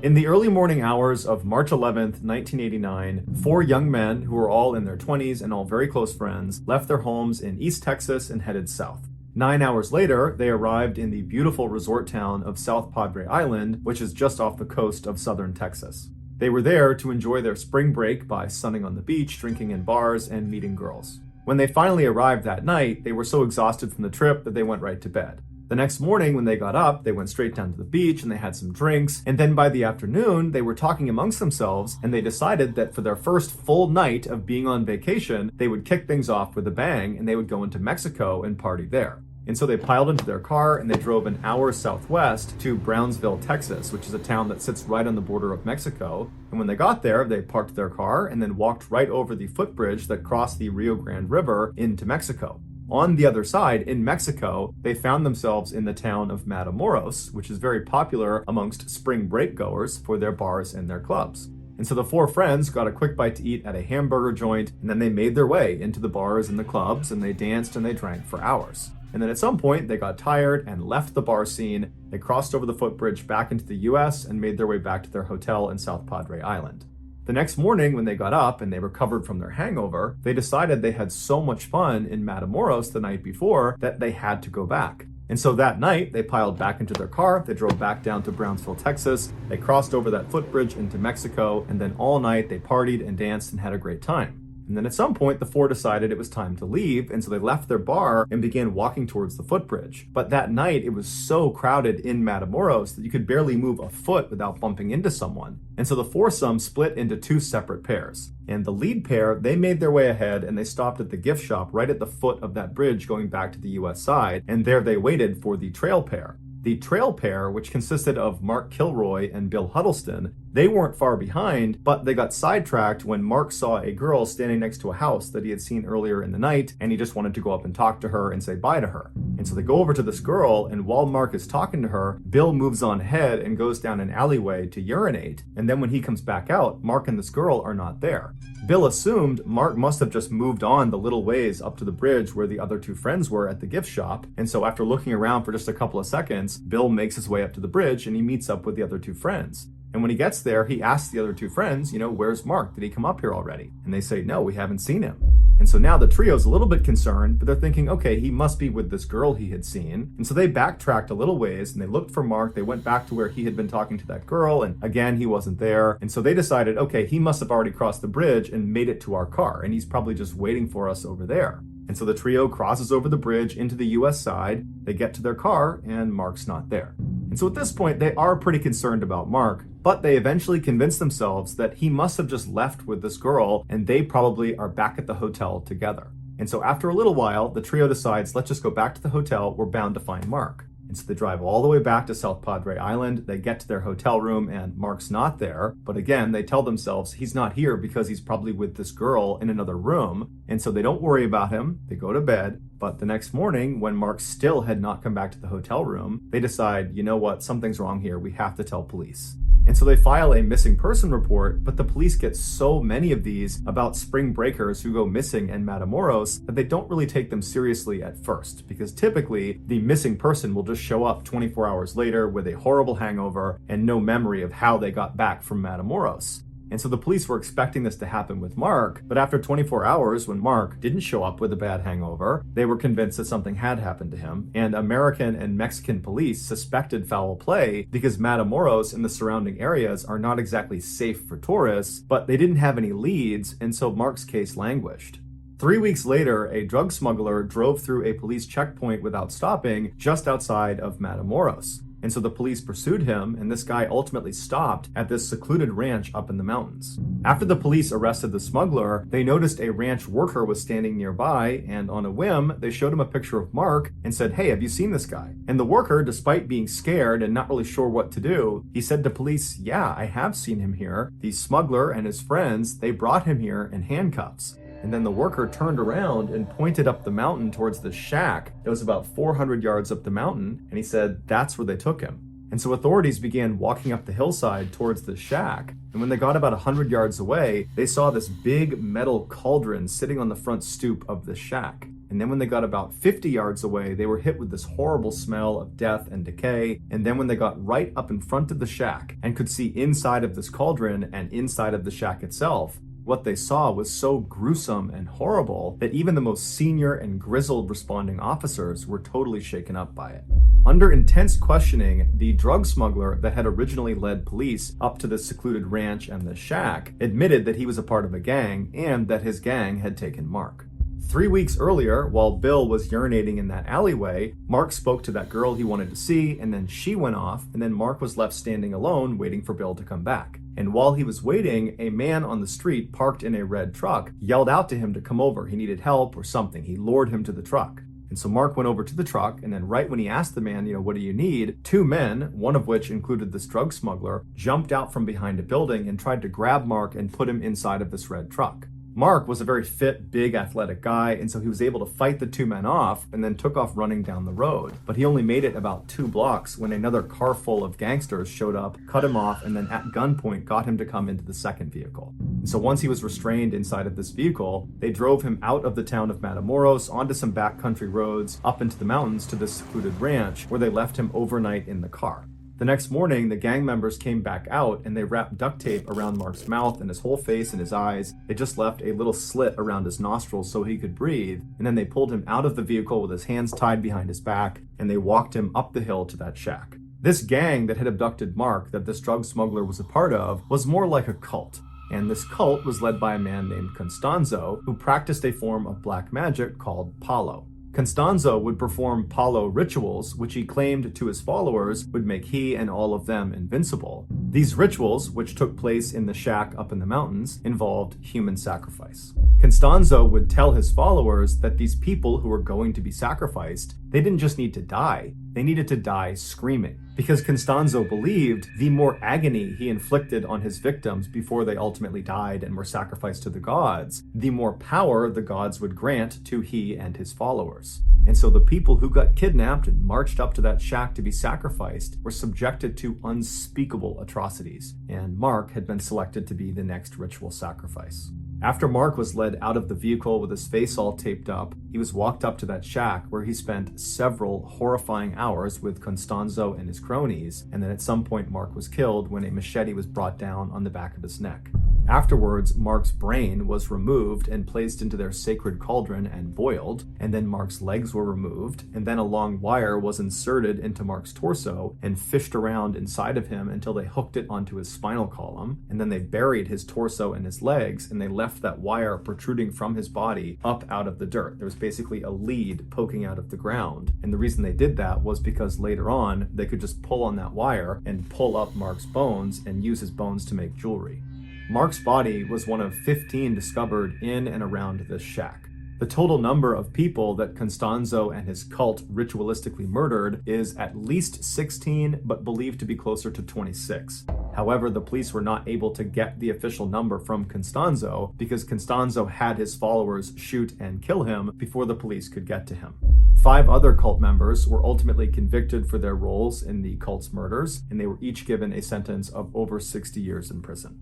In the early morning hours of March 11th, 1989, four young men who were all in their 20s and all very close friends left their homes in East Texas and headed south. 9 hours later, they arrived in the beautiful resort town of South Padre Island, which is just off the coast of southern Texas. They were there to enjoy their spring break by sunning on the beach, drinking in bars, and meeting girls. When they finally arrived that night, they were so exhausted from the trip that they went right to bed. The next morning, when they got up, they went straight down to the beach and they had some drinks. And then by the afternoon, they were talking amongst themselves and they decided that for their first full night of being on vacation, they would kick things off with a bang and they would go into Mexico and party there. And so they piled into their car and they drove an hour southwest to Brownsville, Texas, which is a town that sits right on the border of Mexico. And when they got there, they parked their car and then walked right over the footbridge that crossed the Rio Grande River into Mexico. On the other side, in Mexico, they found themselves in the town of Matamoros, which is very popular amongst spring break goers for their bars and their clubs. And so the four friends got a quick bite to eat at a hamburger joint, and then they made their way into the bars and the clubs, and they danced and they drank for hours. And then at some point, they got tired and left the bar scene. They crossed over the footbridge back into the US and made their way back to their hotel in South Padre Island. The next morning, when they got up and they recovered from their hangover, they decided they had so much fun in Matamoros the night before that they had to go back. And so that night, they piled back into their car, they drove back down to Brownsville, Texas, they crossed over that footbridge into Mexico, and then all night they partied and danced and had a great time. And then at some point, the four decided it was time to leave, and so they left their bar and began walking towards the footbridge. But that night, it was so crowded in Matamoros that you could barely move a foot without bumping into someone. And so the foursome split into two separate pairs. And the lead pair, they made their way ahead and they stopped at the gift shop right at the foot of that bridge going back to the US side, and there they waited for the trail pair. The trail pair, which consisted of Mark Kilroy and Bill Huddleston, they weren't far behind, but they got sidetracked when Mark saw a girl standing next to a house that he had seen earlier in the night, and he just wanted to go up and talk to her and say bye to her. And so they go over to this girl, and while Mark is talking to her, Bill moves on ahead and goes down an alleyway to urinate, and then when he comes back out, Mark and this girl are not there. Bill assumed Mark must have just moved on the little ways up to the bridge where the other two friends were at the gift shop, and so after looking around for just a couple of seconds, Bill makes his way up to the bridge and he meets up with the other two friends. And when he gets there, he asks the other two friends, where's Mark? Did he come up here already? And they say, no, we haven't seen him. And so now the trio's a little bit concerned, but they're thinking, okay, he must be with this girl he had seen. And so they backtracked a little ways and they looked for Mark. They went back to where he had been talking to that girl, and again, he wasn't there. And so they decided, okay, he must have already crossed the bridge and made it to our car, and he's probably just waiting for us over there. And so the trio crosses over the bridge into the US side, they get to their car, and Mark's not there. And so at this point, they are pretty concerned about Mark, but they eventually convince themselves that he must have just left with this girl, and they probably are back at the hotel together. And so after a little while, the trio decides, let's just go back to the hotel, we're bound to find Mark. And so they drive all the way back to South Padre Island, they get to their hotel room and Mark's not there, but again, they tell themselves he's not here because he's probably with this girl in another room, and so they don't worry about him, they go to bed, but the next morning, when Mark still had not come back to the hotel room, they decide, you know what, something's wrong here, we have to tell police. And so they file a missing person report, but the police get so many of these about spring breakers who go missing in Matamoros that they don't really take them seriously at first, because typically the missing person will just show up 24 hours later with a horrible hangover and no memory of how they got back from Matamoros. And so the police were expecting this to happen with Mark, but after 24 hours, when Mark didn't show up with a bad hangover, they were convinced that something had happened to him, and American and Mexican police suspected foul play because Matamoros and the surrounding areas are not exactly safe for tourists, but they didn't have any leads, and so Mark's case languished. 3 weeks later, a drug smuggler drove through a police checkpoint without stopping just outside of Matamoros. And so the police pursued him, and this guy ultimately stopped at this secluded ranch up in the mountains. After the police arrested the smuggler, they noticed a ranch worker was standing nearby, and on a whim, they showed him a picture of Mark and said, hey, have you seen this guy? And the worker, despite being scared and not really sure what to do, he said to police, yeah, I have seen him here. The smuggler and his friends, they brought him here in handcuffs. And then the worker turned around and pointed up the mountain towards the shack that was about 400 yards up the mountain, and he said that's where they took him. And so authorities began walking up the hillside towards the shack, and when they got about 100 yards away, they saw this big metal cauldron sitting on the front stoop of the shack. and then when they got about 50 yards away, they were hit with this horrible smell of death and decay, and then when they got right up in front of the shack and could see inside of this cauldron and inside of the shack itself, what they saw was so gruesome and horrible that even the most senior and grizzled responding officers were totally shaken up by it. Under intense questioning, the drug smuggler that had originally led police up to this secluded ranch and the shack admitted that he was a part of a gang and that his gang had taken Mark. 3 weeks earlier, while Bill was urinating in that alleyway, Mark spoke to that girl he wanted to see, and then she went off, and then Mark was left standing alone waiting for Bill to come back. And while he was waiting, a man on the street parked in a red truck yelled out to him to come over. He needed help or something. He lured him to the truck. And so Mark went over to the truck, and then right when he asked the man, what do you need? 2 men, one of which included this drug smuggler, jumped out from behind a building and tried to grab Mark and put him inside of this red truck. Mark was a very fit, big, athletic guy, and so he was able to fight the 2 men off and then took off running down the road. But he only made it about 2 blocks when another car full of gangsters showed up, cut him off, and then at gunpoint got him to come into the second vehicle. And so once he was restrained inside of this vehicle, they drove him out of the town of Matamoros onto some backcountry roads up into the mountains to this secluded ranch where they left him overnight in the car. The next morning, the gang members came back out and they wrapped duct tape around Mark's mouth and his whole face and his eyes. They just left a little slit around his nostrils so he could breathe. And then they pulled him out of the vehicle with his hands tied behind his back, and they walked him up the hill to that shack. This gang that had abducted Mark, that this drug smuggler was a part of, was more like a cult. And this cult was led by a man named Constanzo, who practiced a form of black magic called Palo. Constanzo would perform Palo rituals, which he claimed to his followers would make he and all of them invincible. These rituals, which took place in the shack up in the mountains, involved human sacrifice. Constanzo would tell his followers that these people who were going to be sacrificed, they didn't just need to die, they needed to die screaming. Because Constanzo believed the more agony he inflicted on his victims before they ultimately died and were sacrificed to the gods, the more power the gods would grant to he and his followers. And so the people who got kidnapped and marched up to that shack to be sacrificed were subjected to unspeakable atrocities, and Mark had been selected to be the next ritual sacrifice. After Mark was led out of the vehicle with his face all taped up, he was walked up to that shack where he spent several horrifying hours with Constanzo and his cronies, and then at some point Mark was killed when a machete was brought down on the back of his neck. Afterwards, Mark's brain was removed and placed into their sacred cauldron and boiled, and then Mark's legs were removed, and then a long wire was inserted into Mark's torso and fished around inside of him until they hooked it onto his spinal column, and then they buried his torso and his legs, and they left that wire protruding from his body up out of the dirt. There was basically a lead poking out of the ground, and the reason they did that was because later on, they could just pull on that wire and pull up Mark's bones and use his bones to make jewelry. Mark's body was one of 15 discovered in and around this shack. The total number of people that Constanzo and his cult ritualistically murdered is at least 16, but believed to be closer to 26. However, the police were not able to get the official number from Constanzo because Constanzo had his followers shoot and kill him before the police could get to him. 5 other cult members were ultimately convicted for their roles in the cult's murders, and they were each given a sentence of over 60 years in prison.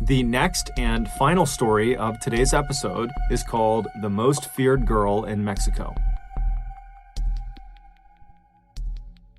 The next and final story of today's episode is called The Most Feared Girl in Mexico.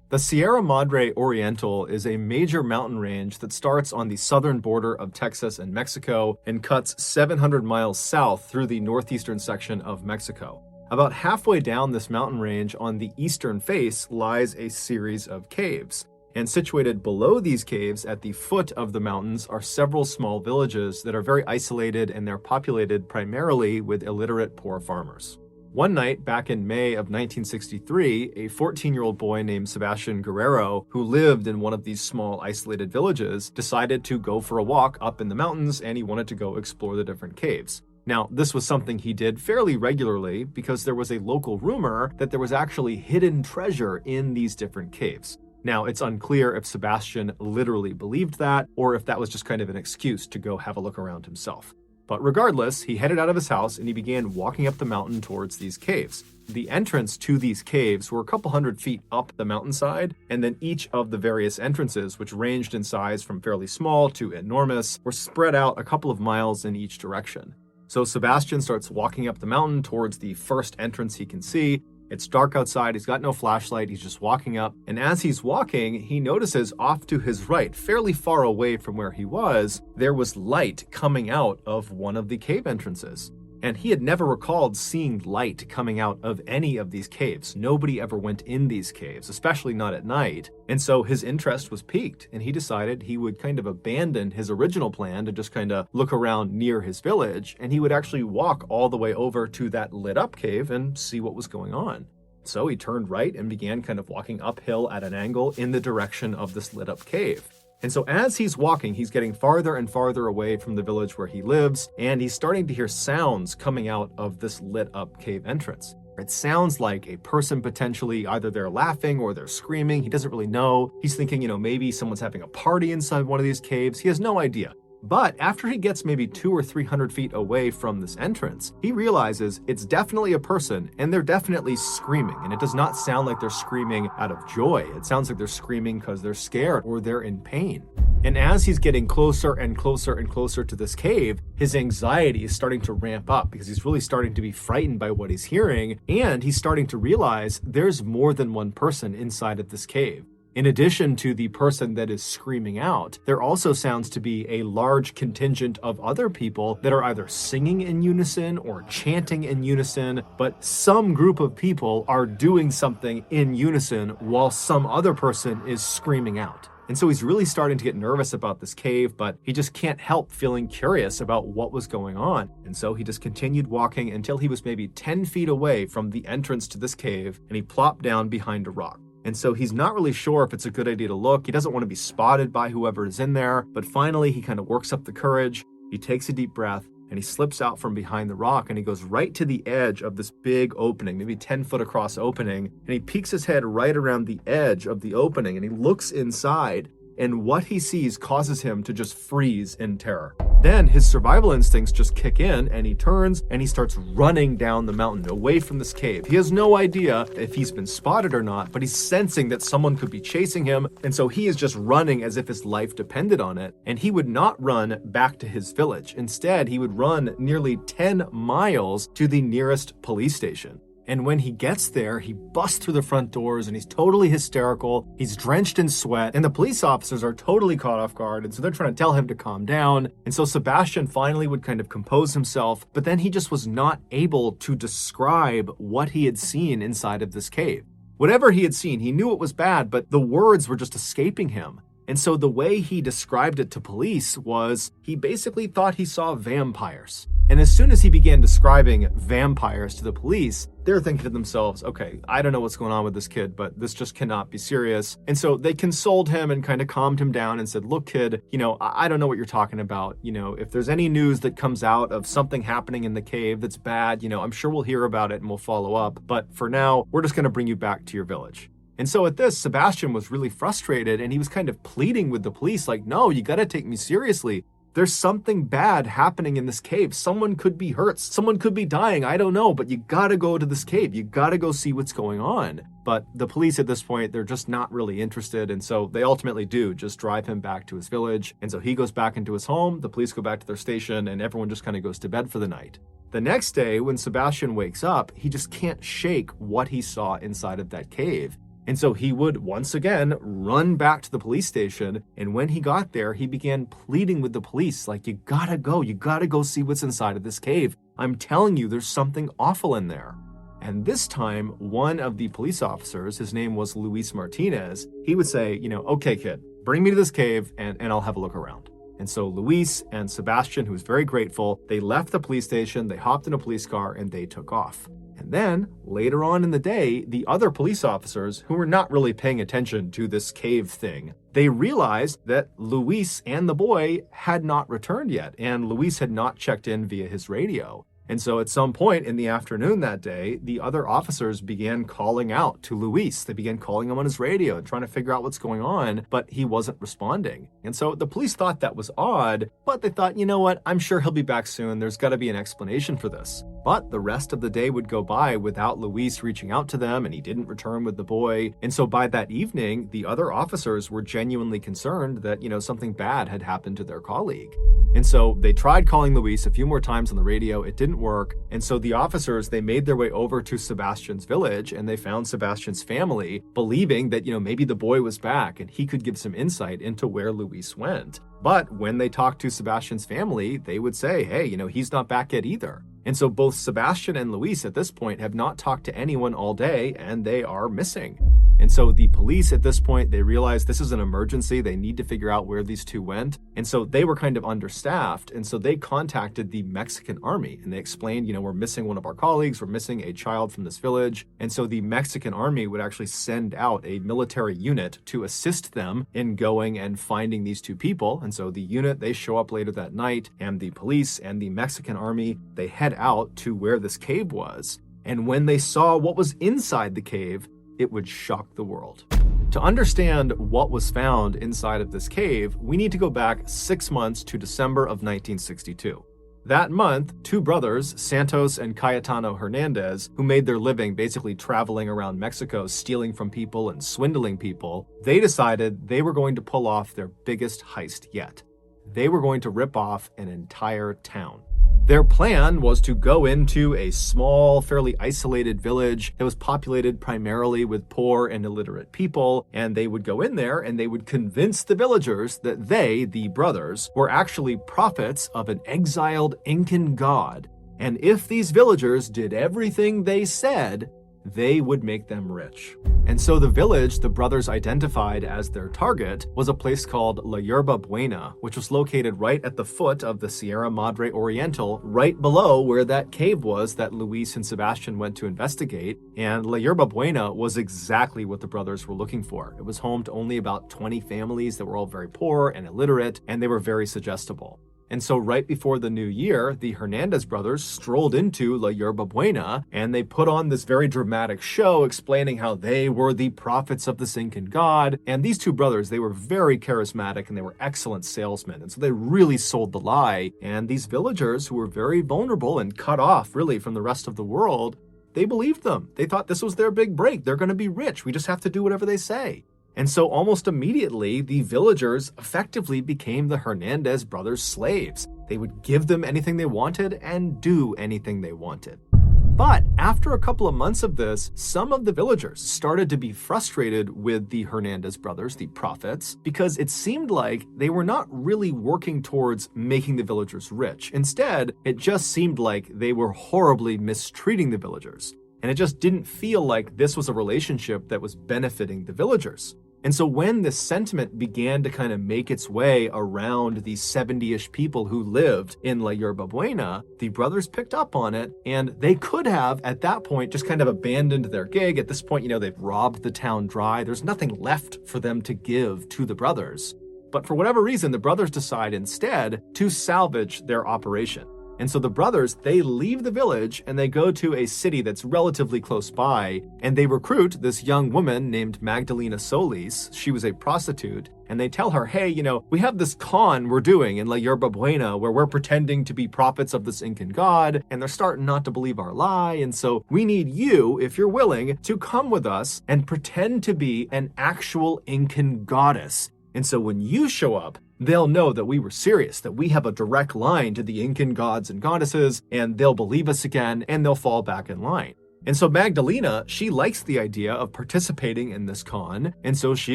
The Sierra Madre Oriental is a major mountain range that starts on the southern border of Texas and Mexico and cuts 700 miles south through the northeastern section of Mexico. About halfway down this mountain range on the eastern face lies a series of caves. And situated below these caves at the foot of the mountains are several small villages that are very isolated, and they're populated primarily with illiterate poor farmers. One night back in May of 1963, a 14-year-old boy named Sebastian Guerrero, who lived in one of these small isolated villages, decided to go for a walk up in the mountains, and he wanted to go explore the different caves. Now, this was something he did fairly regularly because there was a local rumor that there was actually hidden treasure in these different caves. Now, it's unclear if Sebastian literally believed that, or if that was just kind of an excuse to go have a look around himself. But regardless, he headed out of his house and he began walking up the mountain towards these caves. The entrance to these caves were a couple hundred feet up the mountainside, and then each of the various entrances, which ranged in size from fairly small to enormous, were spread out a couple of miles in each direction. So Sebastian starts walking up the mountain towards the first entrance he can see. It's dark outside, he's got no flashlight, he's just walking up, and as he's walking, he notices off to his right, fairly far away from where he was, there was light coming out of one of the cave entrances. And he had never recalled seeing light coming out of any of these caves. Nobody ever went in these caves, especially not at night. And so his interest was piqued, and he decided he would kind of abandon his original plan to just kind of look around near his village, and he would actually walk all the way over to that lit up cave and see what was going on. So he turned right and began kind of walking uphill at an angle in the direction of this lit up cave. And so as he's walking, he's getting farther and farther away from the village where he lives, and he's starting to hear sounds coming out of this lit up cave entrance. It sounds like a person potentially, either they're laughing or they're screaming. He doesn't really know. He's thinking, maybe someone's having a party inside one of these caves. He has no idea. But after he gets maybe 200 or 300 feet away from this entrance, he realizes it's definitely a person, and they're definitely screaming. And it does not sound like they're screaming out of joy. It sounds like they're screaming because they're scared or they're in pain. And as he's getting closer and closer and closer to this cave, his anxiety is starting to ramp up because he's really starting to be frightened by what he's hearing, and he's starting to realize there's more than one person inside of this cave. In addition to the person that is screaming out, there also sounds to be a large contingent of other people that are either singing in unison or chanting in unison, but some group of people are doing something in unison while some other person is screaming out. And so he's really starting to get nervous about this cave, but he just can't help feeling curious about what was going on. And so he just continued walking until he was maybe 10 feet away from the entrance to this cave, and he plopped down behind a rock. And so he's not really sure if it's a good idea to look. He doesn't want to be spotted by whoever is in there. But finally, he kind of works up the courage. He takes a deep breath and he slips out from behind the rock and he goes right to the edge of this big opening, maybe 10 foot across opening. And he peeks his head right around the edge of the opening and he looks inside. And what he sees causes him to just freeze in terror. Then his survival instincts just kick in and he turns and he starts running down the mountain away from this cave. He has no idea if he's been spotted or not, but he's sensing that someone could be chasing him. And so he is just running as if his life depended on it. And he would not run back to his village. Instead, he would run nearly 10 miles to the nearest police station. And when he gets there, he busts through the front doors and he's totally hysterical. He's drenched in sweat and the police officers are totally caught off guard. And so they're trying to tell him to calm down. And so Sebastian finally would kind of compose himself, but then he just was not able to describe what he had seen inside of this cave. Whatever he had seen, he knew it was bad, but the words were just escaping him. And so the way he described it to police was he basically thought he saw vampires. And as soon as he began describing vampires to the police, they're thinking to themselves, okay, I don't know what's going on with this kid, but this just cannot be serious. And so they consoled him and kind of calmed him down and said, look, kid, I don't know what you're talking about. If there's any news that comes out of something happening in the cave that's bad, I'm sure we'll hear about it and we'll follow up. But for now, we're just going to bring you back to your village. And so at this, Sebastian was really frustrated and he was kind of pleading with the police like, no, you got to take me seriously. There's something bad happening in this cave. Someone could be hurt. Someone could be dying. I don't know, but you gotta go to this cave. You gotta go see what's going on. But the police at this point, they're just not really interested. And so they ultimately do just drive him back to his village. And so he goes back into his home. The police go back to their station and everyone just kind of goes to bed for the night. The next day, when Sebastian wakes up, he just can't shake what he saw inside of that cave. And so he would once again run back to the police station. And when he got there, he began pleading with the police like, you gotta go see what's inside of this cave. I'm telling you, there's something awful in there. And this time, one of the police officers, his name was Luis Martinez, he would say, okay, kid, bring me to this cave and I'll have a look around. And so Luis and Sebastian, who was very grateful, they left the police station, they hopped in a police car and they took off. And then, later on in the day, the other police officers, who were not really paying attention to this cave thing, they realized that Luis and the boy had not returned yet, and Luis had not checked in via his radio. And so at some point in the afternoon that day, the other officers began calling out to Luis. They began calling him on his radio and trying to figure out what's going on, but he wasn't responding. And so the police thought that was odd, but they thought, you know what, I'm sure he'll be back soon. There's got to be an explanation for this. But the rest of the day would go by without Luis reaching out to them, and he didn't return with the boy. And so by that evening, the other officers were genuinely concerned that, something bad had happened to their colleague. And so they tried calling Luis a few more times on the radio. It didn't work. And so the officers, they made their way over to Sebastian's village, and they found Sebastian's family, believing that, maybe the boy was back and he could give some insight into where Luis went. But when they talked to Sebastian's family, they would say, hey, he's not back yet either. And so both Sebastian and Luis at this point have not talked to anyone all day, and they are missing. And so the police at this point, they realize this is an emergency. They need to figure out where these two went. And so they were kind of understaffed. And so they contacted the Mexican army, and they explained, we're missing one of our colleagues. We're missing a child from this village. And so the Mexican army would actually send out a military unit to assist them in going and finding these two people. And so the unit, they show up later that night, and the police and the Mexican army, they head out to where this cave was. And when they saw what was inside the cave, it would shock the world. To understand what was found inside of this cave, we need to go back 6 months to December of 1962. That month, two brothers, Santos and Cayetano Hernandez, who made their living basically traveling around Mexico, stealing from people and swindling people, they decided they were going to pull off their biggest heist yet. They were going to rip off an entire town. Their plan was to go into a small, fairly isolated village that was populated primarily with poor and illiterate people, and they would go in there and they would convince the villagers that they, the brothers, were actually prophets of an exiled Incan god, and if these villagers did everything they said, they would make them rich. And so the village the brothers identified as their target was a place called La Yerba Buena, which was located right at the foot of the Sierra Madre Oriental, right below where that cave was that Luis and Sebastian went to investigate. And La Yerba Buena was exactly what the brothers were looking for. It was home to only about 20 families that were all very poor and illiterate, and they were very suggestible. And so right before the new year, the Hernandez brothers strolled into La Yerba Buena, and they put on this very dramatic show explaining how they were the prophets of the Incan god. And these two brothers, they were very charismatic and they were excellent salesmen. And so they really sold the lie. And these villagers, who were very vulnerable and cut off really from the rest of the world, they believed them. They thought this was their big break. They're going to be rich. We just have to do whatever they say. And so almost immediately, the villagers effectively became the Hernandez brothers' slaves. They would give them anything they wanted and do anything they wanted. But after a couple of months of this, some of the villagers started to be frustrated with the Hernandez brothers, the prophets, because it seemed like they were not really working towards making the villagers rich. Instead, it just seemed like they were horribly mistreating the villagers. And it just didn't feel like this was a relationship that was benefiting the villagers. And so when this sentiment began to kind of make its way around the 70-ish people who lived in La Yerba Buena, the brothers picked up on it, and they could have, at that point, just kind of abandoned their gig. At this point, they've robbed the town dry. There's nothing left for them to give to the brothers. But for whatever reason, the brothers decide instead to salvage their operation. And so the brothers, they leave the village and they go to a city that's relatively close by, and they recruit this young woman named Magdalena Solis. She was a prostitute, and they tell her, hey, we have this con we're doing in La Yerba Buena where we're pretending to be prophets of this Incan god, and they're starting not to believe our lie, and so we need you, if you're willing, to come with us and pretend to be an actual Incan goddess. And so when you show up, they'll know that we were serious, that we have a direct line to the Incan gods and goddesses, and they'll believe us again, and they'll fall back in line. And so Magdalena, she likes the idea of participating in this con, and so she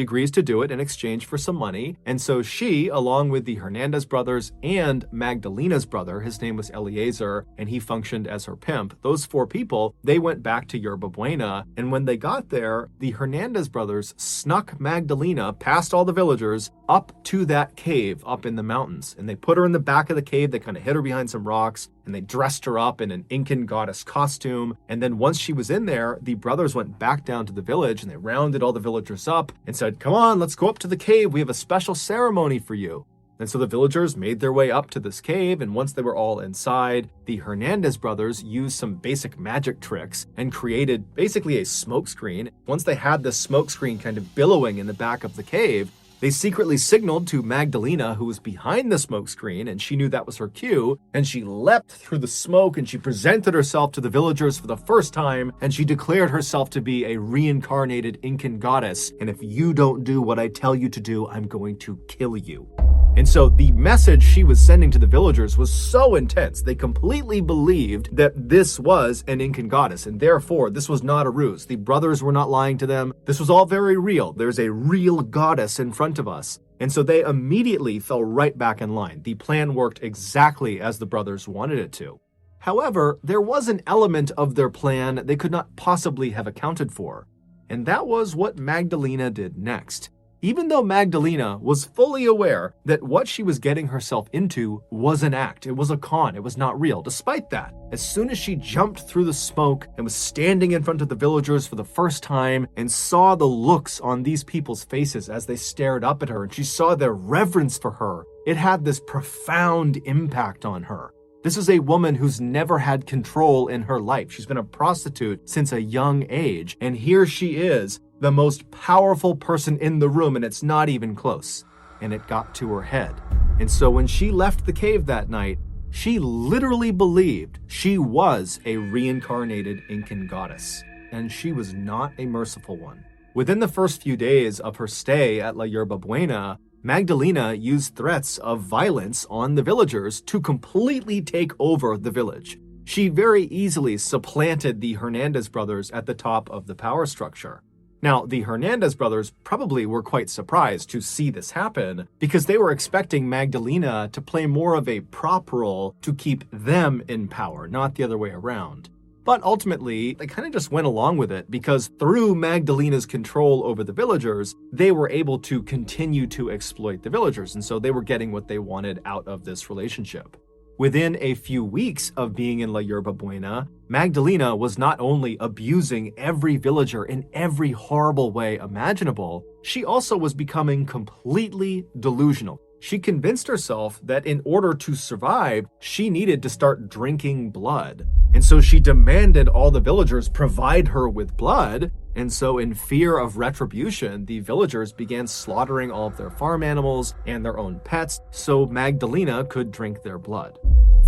agrees to do it in exchange for some money. And so she, along with the Hernandez brothers and Magdalena's brother, his name was Eliezer, and he functioned as her pimp, those four people, they went back to Yerba Buena. And when they got there, the Hernandez brothers snuck Magdalena past all the villagers up to that cave up in the mountains. And they put her in the back of the cave, they kind of hid her behind some rocks, and they dressed her up in an Incan goddess costume. And then once she was in there, the brothers went back down to the village and they rounded all the villagers up and said, come on, let's go up to the cave. We have a special ceremony for you. And so the villagers made their way up to this cave, and once they were all inside, the Hernandez brothers used some basic magic tricks and created basically a smoke screen. Once they had the smoke screen kind of billowing in the back of the cave, They secretly signaled to Magdalena, who was behind the smoke screen, and she knew that was her cue, and she leapt through the smoke and she presented herself to the villagers for the first time, and she declared herself to be a reincarnated Incan goddess, and if you don't do what I tell you to do, I'm going to kill you. And so the message she was sending to the villagers was so intense, they completely believed that this was an Incan goddess, and therefore this was not a ruse. The brothers were not lying to them. This was all very real. There's a real goddess in front of us. And so they immediately fell right back in line. The plan worked exactly as the brothers wanted it to. However, there was an element of their plan they could not possibly have accounted for, and that was what Magdalena did next. Even though Magdalena was fully aware that what she was getting herself into was an act, it was a con, it was not real, despite that, as soon as she jumped through the smoke and was standing in front of the villagers for the first time and saw the looks on these people's faces as they stared up at her and she saw their reverence for her, it had this profound impact on her. This is a woman who's never had control in her life. She's been a prostitute since a young age, and here she is, the most powerful person in the room, and it's not even close. And it got to her head. And so when she left the cave that night, she literally believed she was a reincarnated Incan goddess. And she was not a merciful one. Within the first few days of her stay at La Yerba Buena, Magdalena used threats of violence on the villagers to completely take over the village. She very easily supplanted the Hernandez brothers at the top of the power structure. Now, the Hernandez brothers probably were quite surprised to see this happen because they were expecting Magdalena to play more of a prop role to keep them in power, not the other way around. But ultimately, they kind of just went along with it because through Magdalena's control over the villagers, they were able to continue to exploit the villagers, and so they were getting what they wanted out of this relationship. Within a few weeks of being in La Yerba Buena, Magdalena was not only abusing every villager in every horrible way imaginable, she also was becoming completely delusional. She convinced herself that in order to survive, she needed to start drinking blood. And so she demanded all the villagers provide her with blood. And so in fear of retribution, the villagers began slaughtering all of their farm animals and their own pets so Magdalena could drink their blood.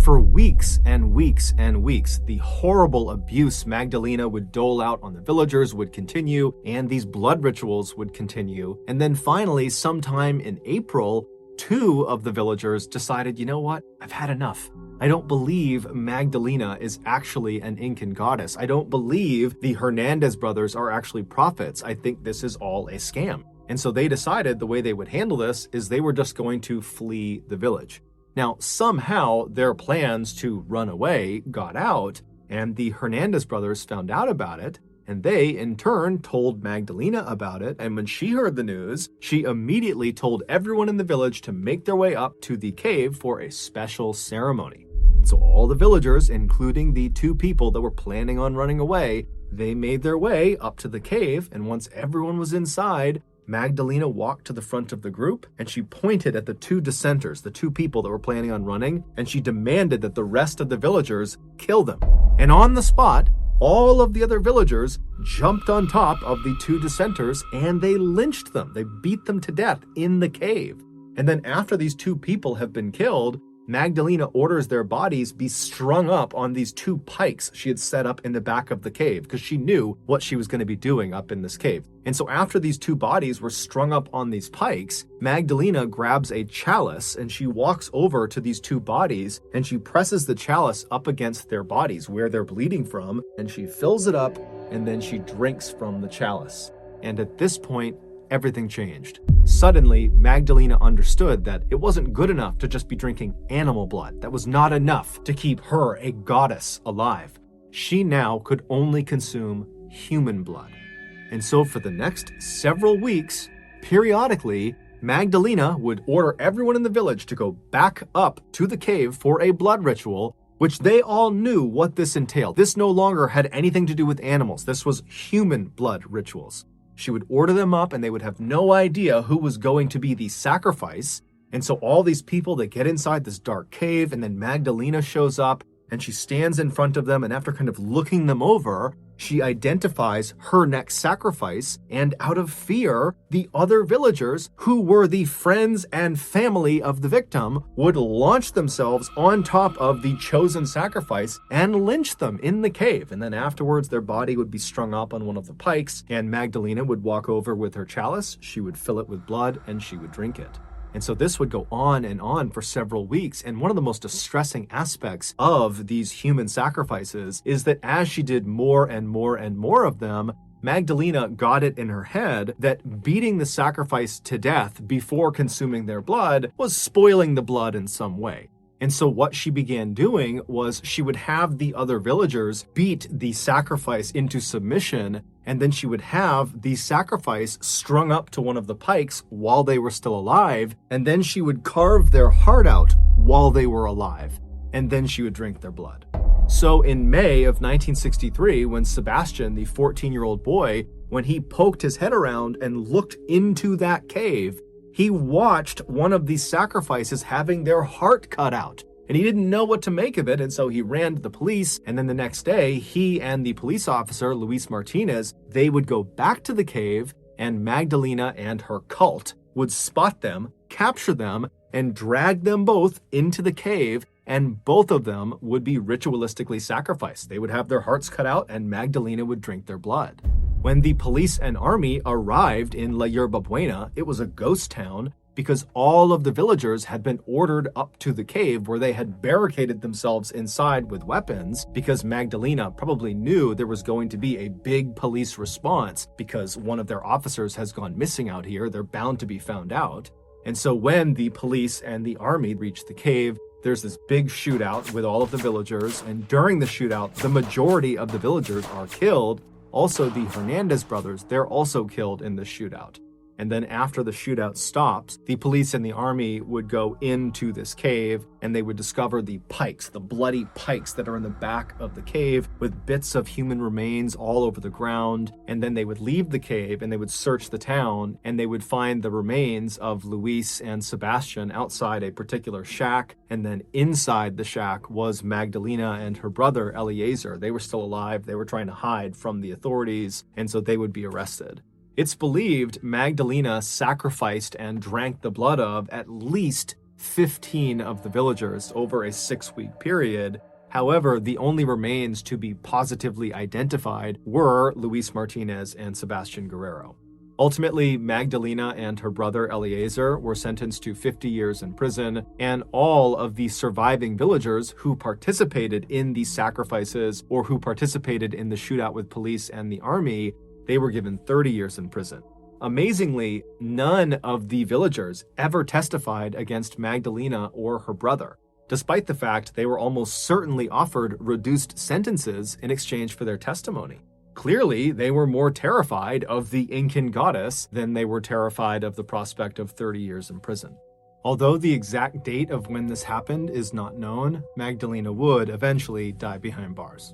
For weeks and weeks and weeks, the horrible abuse Magdalena would dole out on the villagers would continue, and these blood rituals would continue. And then finally, sometime in April, 2 of the villagers decided, you know what, I've had enough. I don't believe Magdalena is actually an Incan goddess. I don't believe the Hernandez brothers are actually prophets. I think this is all a scam. And so they decided the way they would handle this is they were just going to flee the village. Now, somehow their plans to run away got out, and the Hernandez brothers found out about it, and they, in turn, told Magdalena about it, and when she heard the news, she immediately told everyone in the village to make their way up to the cave for a special ceremony. So all the villagers, including the 2 people that were planning on running away, they made their way up to the cave, and once everyone was inside, Magdalena walked to the front of the group, and she pointed at the 2 dissenters, the 2 people that were planning on running, and she demanded that the rest of the villagers kill them. And on the spot, all of the other villagers jumped on top of the 2 dissenters and they lynched them. They beat them to death in the cave. And then after these 2 people have been killed, Magdalena orders their bodies be strung up on these 2 pikes she had set up in the back of the cave because she knew what she was going to be doing up in this cave. And so after these 2 bodies were strung up on these pikes, Magdalena grabs a chalice and she walks over to these 2 bodies and she presses the chalice up against their bodies where they're bleeding from, and she fills it up and then she drinks from the chalice. And at this point, everything changed. Suddenly, Magdalena understood that it wasn't good enough to just be drinking animal blood. That was not enough to keep her, a goddess, alive. She now could only consume human blood. And so for the next several weeks, periodically, Magdalena would order everyone in the village to go back up to the cave for a blood ritual, which they all knew what this entailed. This no longer had anything to do with animals. This was human blood rituals. She would order them up and they would have no idea who was going to be the sacrifice. And so all these people, they get inside this dark cave, and then Magdalena shows up and she stands in front of them, and after kind of looking them over, she identifies her next sacrifice, and out of fear, the other villagers, who were the friends and family of the victim, would launch themselves on top of the chosen sacrifice and lynch them in the cave. And then afterwards, their body would be strung up on one of the pikes, and Magdalena would walk over with her chalice, she would fill it with blood, and she would drink it. And so this would go on and on for several weeks. And one of the most distressing aspects of these human sacrifices is that as she did more and more and more of them, Magdalena got it in her head that beating the sacrifice to death before consuming their blood was spoiling the blood in some way. And so what she began doing was she would have the other villagers beat the sacrifice into submission, and then she would have the sacrifice strung up to one of the pikes while they were still alive, and then she would carve their heart out while they were alive, and then she would drink their blood. So in May of 1963, when Sebastian, the 14-year-old boy, when he poked his head around and looked into that cave, he watched one of these sacrifices having their heart cut out. And he didn't know what to make of it, and so he ran to the police, and then the next day, he and the police officer, Luis Martinez, they would go back to the cave, and Magdalena and her cult would spot them, capture them, and drag them both into the cave, and both of them would be ritualistically sacrificed. They would have their hearts cut out, and Magdalena would drink their blood. When the police and army arrived in La Yerba Buena, it was a ghost town because all of the villagers had been ordered up to the cave where they had barricaded themselves inside with weapons because Magdalena probably knew there was going to be a big police response because one of their officers has gone missing out here. They're bound to be found out. And so when the police and the army reached the cave, there's this big shootout with all of the villagers. And during the shootout, the majority of the villagers are killed. Also, the Hernandez brothers, they're also killed in the shootout. And then after the shootout stops, the police and the army would go into this cave and they would discover the pikes, the bloody pikes that are in the back of the cave with bits of human remains all over the ground. And then they would leave the cave and they would search the town and they would find the remains of Luis and Sebastian outside a particular shack. And then inside the shack was Magdalena and her brother Eliezer. They were still alive. They were trying to hide from the authorities, and so they would be arrested. It's believed Magdalena sacrificed and drank the blood of at least 15 of the villagers over a 6-week period. However, the only remains to be positively identified were Luis Martinez and Sebastian Guerrero. Ultimately, Magdalena and her brother Eliezer were sentenced to 50 years in prison, and all of the surviving villagers who participated in these sacrifices or who participated in the shootout with police and the army, they were given 30 years in prison. Amazingly, none of the villagers ever testified against Magdalena or her brother, despite the fact they were almost certainly offered reduced sentences in exchange for their testimony. Clearly, they were more terrified of the Incan goddess than they were terrified of the prospect of 30 years in prison. Although the exact date of when this happened is not known, Magdalena would eventually die behind bars.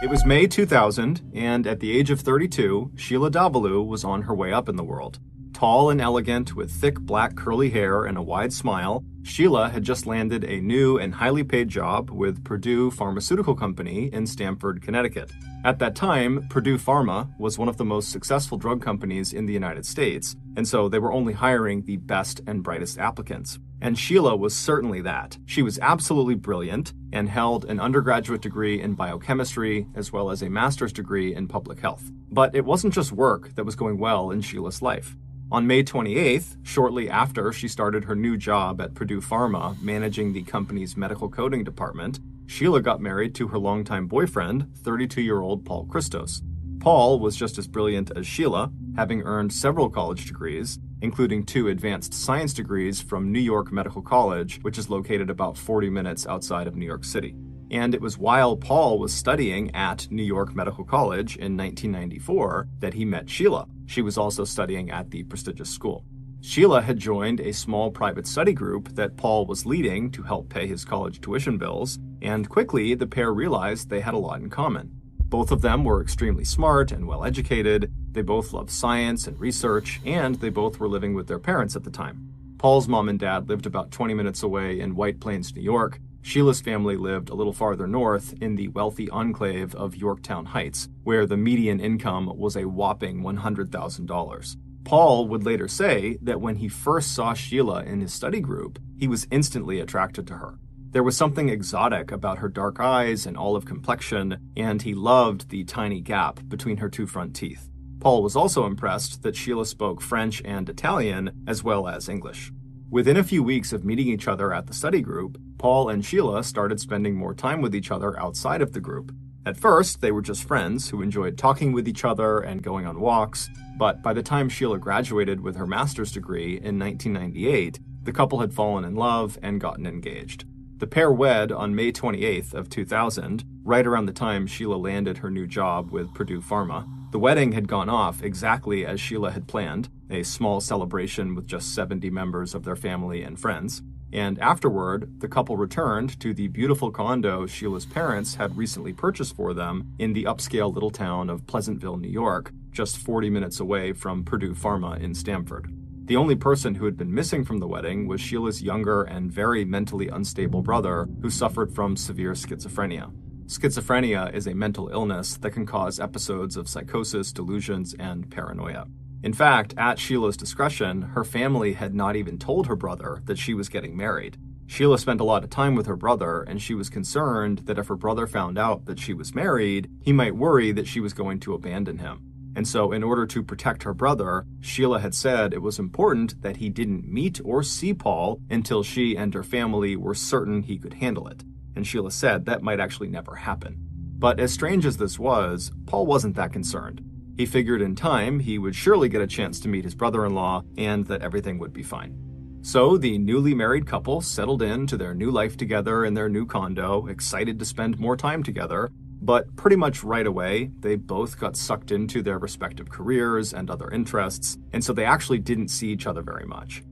It was May 2000, and at the age of 32, Sheila Davalu was on her way up in the world. Tall and elegant, with thick black curly hair and a wide smile, Sheila had just landed a new and highly paid job with Purdue Pharmaceutical Company in Stamford, Connecticut. At that time, Purdue Pharma was one of the most successful drug companies in the United States, and so they were only hiring the best and brightest applicants. And Sheila was certainly that. She was absolutely brilliant and held an undergraduate degree in biochemistry as well as a master's degree in public health. But it wasn't just work that was going well in Sheila's life. On May 28th, shortly after she started her new job at Purdue Pharma, managing the company's medical coding department, Sheila got married to her longtime boyfriend, 32-year-old Paul Christos. Paul was just as brilliant as Sheila, having earned several college degrees, including 2 advanced science degrees from New York Medical College, which is located about 40 minutes outside of New York City. And it was while Paul was studying at New York Medical College in 1994 that he met Sheila. She was also studying at the prestigious school. Sheila had joined a small private study group that Paul was leading to help pay his college tuition bills, and quickly the pair realized they had a lot in common. Both of them were extremely smart and well-educated, they both loved science and research, and they both were living with their parents at the time. Paul's mom and dad lived about 20 minutes away in White Plains, New York, Sheila's family lived a little farther north in the wealthy enclave of Yorktown Heights, where the median income was a whopping $100,000. Paul would later say that when he first saw Sheila in his study group, he was instantly attracted to her. There was something exotic about her dark eyes and olive complexion, and he loved the tiny gap between her two front teeth. Paul was also impressed that Sheila spoke French and Italian as well as English. Within a few weeks of meeting each other at the study group, Paul and Sheila started spending more time with each other outside of the group. At first, they were just friends who enjoyed talking with each other and going on walks, but by the time Sheila graduated with her master's degree in 1998, the couple had fallen in love and gotten engaged. The pair wed on May 28th of 2000, right around the time Sheila landed her new job with Purdue Pharma. The wedding had gone off exactly as Sheila had planned, a small celebration with just 70 members of their family and friends. And afterward, the couple returned to the beautiful condo Sheila's parents had recently purchased for them in the upscale little town of Pleasantville, New York, just 40 minutes away from Purdue Pharma in Stamford. The only person who had been missing from the wedding was Sheila's younger and very mentally unstable brother, who suffered from severe schizophrenia. Schizophrenia is a mental illness that can cause episodes of psychosis, delusions, and paranoia. In fact, at Sheila's discretion, her family had not even told her brother that she was getting married. Sheila spent a lot of time with her brother, and she was concerned that if her brother found out that she was married, he might worry that she was going to abandon him. And so, in order to protect her brother, Sheila had said it was important that he didn't meet or see Paul until she and her family were certain he could handle it. And Sheila said that might actually never happen. But as strange as this was, Paul wasn't that concerned. He figured in time he would surely get a chance to meet his brother-in-law and that everything would be fine. So the newly married couple settled into their new life together in their new condo, excited to spend more time together. But pretty much right away, they both got sucked into their respective careers and other interests, and so they actually didn't see each other very much.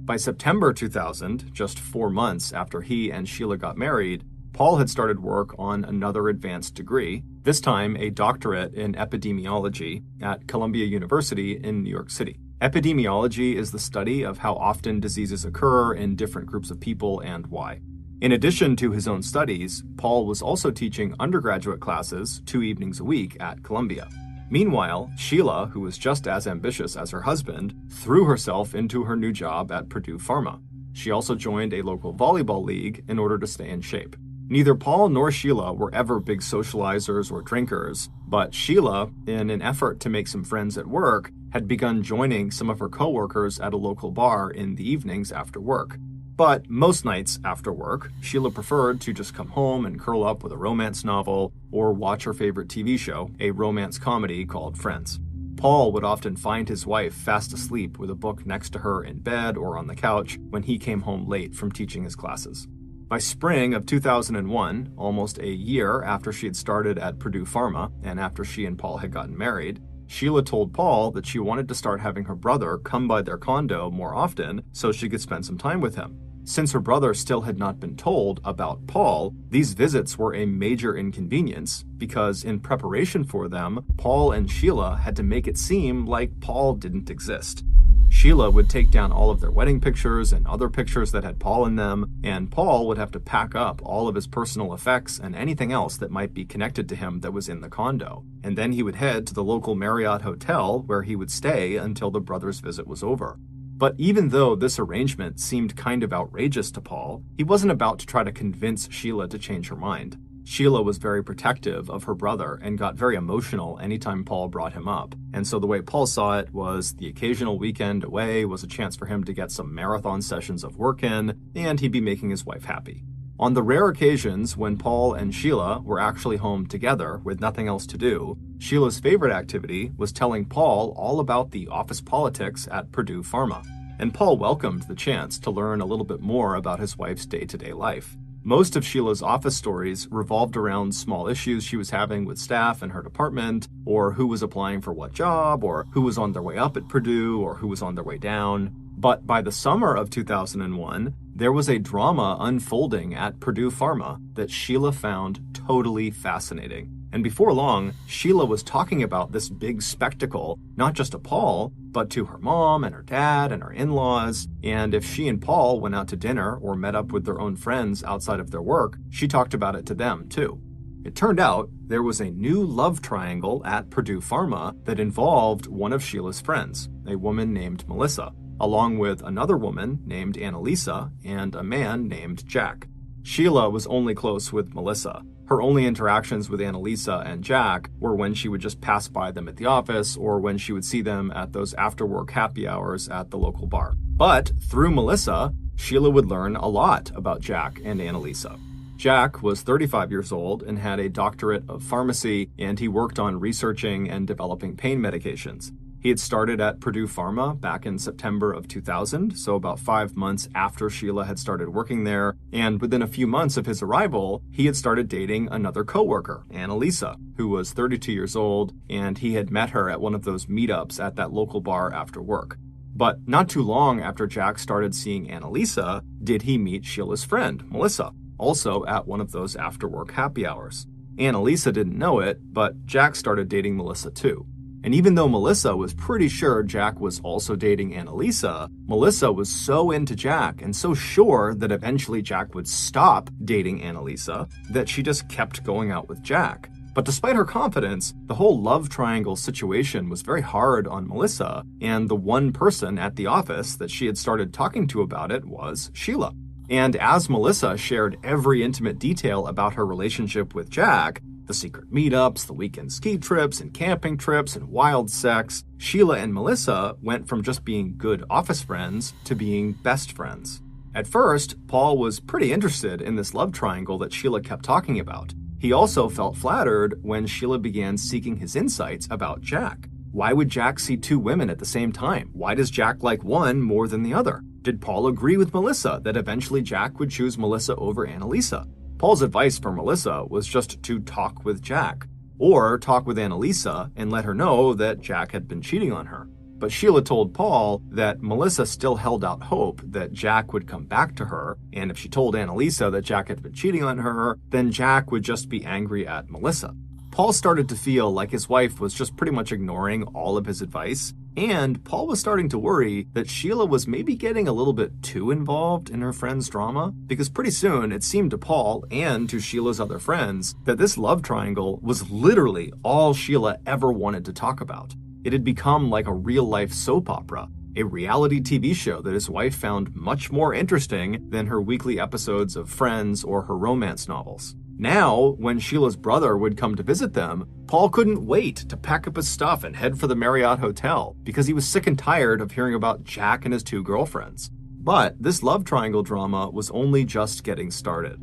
By September 2000, just 4 months after he and Sheila got married, Paul had started work on another advanced degree, this time a doctorate in epidemiology at Columbia University in New York City. Epidemiology is the study of how often diseases occur in different groups of people and why. In addition to his own studies, Paul was also teaching undergraduate classes 2 evenings a week at Columbia. Meanwhile, Sheila, who was just as ambitious as her husband, threw herself into her new job at Purdue Pharma. She also joined a local volleyball league in order to stay in shape. Neither Paul nor Sheila were ever big socializers or drinkers, but Sheila, in an effort to make some friends at work, had begun joining some of her coworkers at a local bar in the evenings after work. But most nights after work, Sheila preferred to just come home and curl up with a romance novel or watch her favorite TV show, a romance comedy called Friends. Paul would often find his wife fast asleep with a book next to her in bed or on the couch when he came home late from teaching his classes. By spring of 2001, almost a year after she had started at Purdue Pharma and after she and Paul had gotten married, Sheila told Paul that she wanted to start having her brother come by their condo more often so she could spend some time with him. Since her brother still had not been told about Paul, these visits were a major inconvenience because in preparation for them, Paul and Sheila had to make it seem like Paul didn't exist. Sheila would take down all of their wedding pictures and other pictures that had Paul in them, and Paul would have to pack up all of his personal effects and anything else that might be connected to him that was in the condo. And then he would head to the local Marriott hotel where he would stay until the brother's visit was over. But even though this arrangement seemed kind of outrageous to Paul, he wasn't about to try to convince Sheila to change her mind. Sheila was very protective of her brother and got very emotional anytime Paul brought him up. And so the way Paul saw it was the occasional weekend away was a chance for him to get some marathon sessions of work in, and he'd be making his wife happy. On the rare occasions when Paul and Sheila were actually home together with nothing else to do, Sheila's favorite activity was telling Paul all about the office politics at Purdue Pharma. And Paul welcomed the chance to learn a little bit more about his wife's day-to-day life. Most of Sheila's office stories revolved around small issues she was having with staff in her department, or who was applying for what job, or who was on their way up at Purdue, or who was on their way down. But by the summer of 2001, there was a drama unfolding at Purdue Pharma that Sheila found totally fascinating. And before long, Sheila was talking about this big spectacle, not just to Paul, but to her mom and her dad and her in-laws. And if she and Paul went out to dinner or met up with their own friends outside of their work, she talked about it to them too. It turned out there was a new love triangle at Purdue Pharma that involved one of Sheila's friends, a woman named Melissa, along with another woman named Annalisa and a man named Jack. Sheila was only close with Melissa. Her only interactions with Annalisa and Jack were when she would just pass by them at the office or when she would see them at those after-work happy hours at the local bar. But through Melissa, Sheila would learn a lot about Jack and Annalisa. Jack was 35 years old and had a doctorate of pharmacy, and he worked on researching and developing pain medications. He had started at Purdue Pharma back in September of 2000, so about 5 months after Sheila had started working there, and within a few months of his arrival, he had started dating another coworker, Annalisa, who was 32 years old, and he had met her at one of those meetups at that local bar after work. But not too long after Jack started seeing Annalisa, did he meet Sheila's friend, Melissa, also at one of those after-work happy hours. Annalisa didn't know it, but Jack started dating Melissa too. And even though Melissa was pretty sure Jack was also dating Annalisa, Melissa was so into Jack and so sure that eventually Jack would stop dating Annalisa that she just kept going out with Jack. But despite her confidence, the whole love triangle situation was very hard on Melissa, and the one person at the office that she had started talking to about it was Sheila. And as Melissa shared every intimate detail about her relationship with Jack, the secret meetups, the weekend ski trips and camping trips and wild sex, Sheila and Melissa went from just being good office friends to being best friends. At first, Paul was pretty interested in this love triangle that Sheila kept talking about. He also felt flattered when Sheila began seeking his insights about Jack. Why would Jack see two women at the same time? Why does Jack like one more than the other? Did Paul agree with Melissa that eventually Jack would choose Melissa over Annalisa? Paul's advice for Melissa was just to talk with Jack, or talk with Annalisa and let her know that Jack had been cheating on her. But Sheila told Paul that Melissa still held out hope that Jack would come back to her, and if she told Annalisa that Jack had been cheating on her, then Jack would just be angry at Melissa. Paul started to feel like his wife was just pretty much ignoring all of his advice, and Paul was starting to worry that Sheila was maybe getting a little bit too involved in her friend's drama, because pretty soon it seemed to Paul and to Sheila's other friends that this love triangle was literally all Sheila ever wanted to talk about. It had become like a real-life soap opera, a reality TV show that his wife found much more interesting than her weekly episodes of Friends or her romance novels. Now, when Sheila's brother would come to visit them, Paul couldn't wait to pack up his stuff and head for the Marriott Hotel because he was sick and tired of hearing about Jack and his two girlfriends. But this love triangle drama was only just getting started.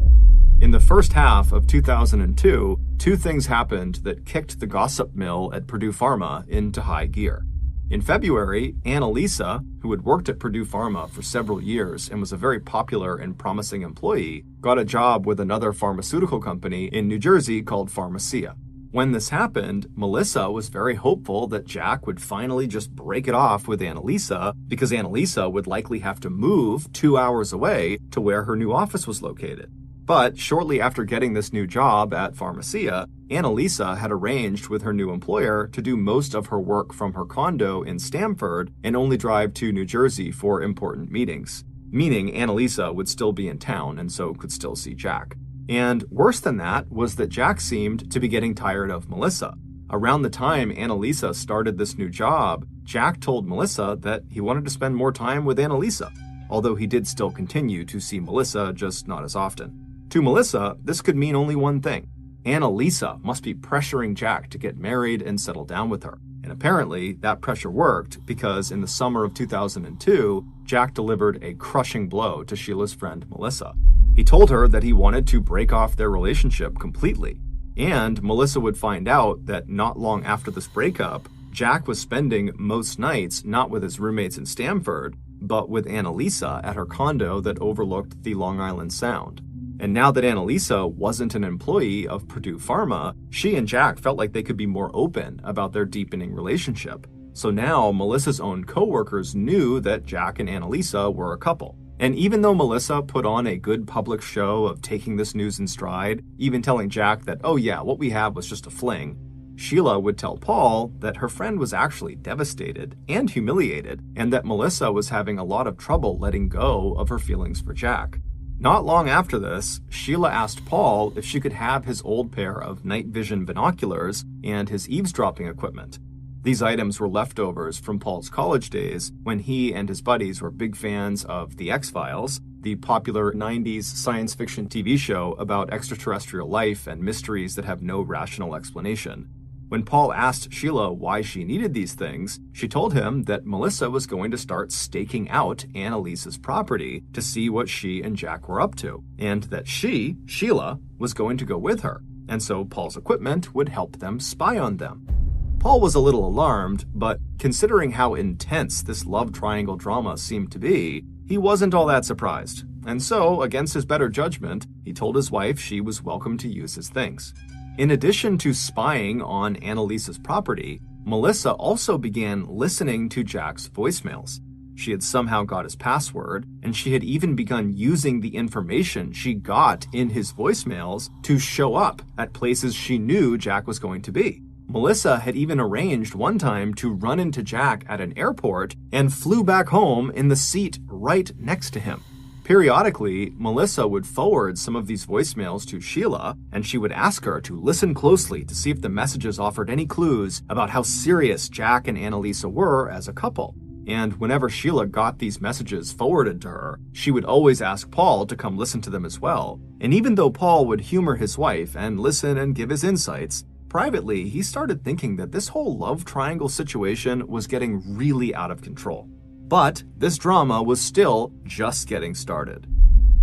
In the first half of 2002, two things happened that kicked the gossip mill at Purdue Pharma into high gear. In February, Annalisa, who had worked at Purdue Pharma for several years and was a very popular and promising employee, got a job with another pharmaceutical company in New Jersey called Pharmacia. When this happened, Melissa was very hopeful that Jack would finally just break it off with Annalisa because Annalisa would likely have to move 2 hours away to where her new office was located. But shortly after getting this new job at Pharmacia, Annalisa had arranged with her new employer to do most of her work from her condo in Stamford and only drive to New Jersey for important meetings. Meaning Annalisa would still be in town and so could still see Jack. And worse than that was that Jack seemed to be getting tired of Melissa. Around the time Annalisa started this new job, Jack told Melissa that he wanted to spend more time with Annalisa, although he did still continue to see Melissa, just not as often. To Melissa, this could mean only one thing. Annalisa must be pressuring Jack to get married and settle down with her. And apparently, that pressure worked because in the summer of 2002, Jack delivered a crushing blow to Sheila's friend Melissa. He told her that he wanted to break off their relationship completely. And Melissa would find out that not long after this breakup, Jack was spending most nights not with his roommates in Stamford, but with Annalisa at her condo that overlooked the Long Island Sound. And now that Annalisa wasn't an employee of Purdue Pharma, she and Jack felt like they could be more open about their deepening relationship. So now Melissa's own co-workers knew that Jack and Annalisa were a couple. And even though Melissa put on a good public show of taking this news in stride, even telling Jack that, oh yeah, what we have was just a fling, Sheila would tell Paul that her friend was actually devastated and humiliated, and that Melissa was having a lot of trouble letting go of her feelings for Jack. Not long after this, Sheila asked Paul if she could have his old pair of night vision binoculars and his eavesdropping equipment. These items were leftovers from Paul's college days when he and his buddies were big fans of The X-Files, the popular 90s science fiction TV show about extraterrestrial life and mysteries that have no rational explanation. When Paul asked Sheila why she needed these things, she told him that Melissa was going to start staking out Annalisa's property to see what she and Jack were up to, and that she, Sheila, was going to go with her, and so Paul's equipment would help them spy on them. Paul was a little alarmed, but considering how intense this love triangle drama seemed to be, he wasn't all that surprised. And so, against his better judgment, he told his wife she was welcome to use his things. In addition to spying on Annalisa's property, Melissa also began listening to Jack's voicemails. She had somehow got his password, and she had even begun using the information she got in his voicemails to show up at places she knew Jack was going to be. Melissa had even arranged one time to run into Jack at an airport and flew back home in the seat right next to him. Periodically, Melissa would forward some of these voicemails to Sheila, and she would ask her to listen closely to see if the messages offered any clues about how serious Jack and Annalisa were as a couple. And whenever Sheila got these messages forwarded to her, she would always ask Paul to come listen to them as well. And even though Paul would humor his wife and listen and give his insights, privately, he started thinking that this whole love triangle situation was getting really out of control. But this drama was still just getting started.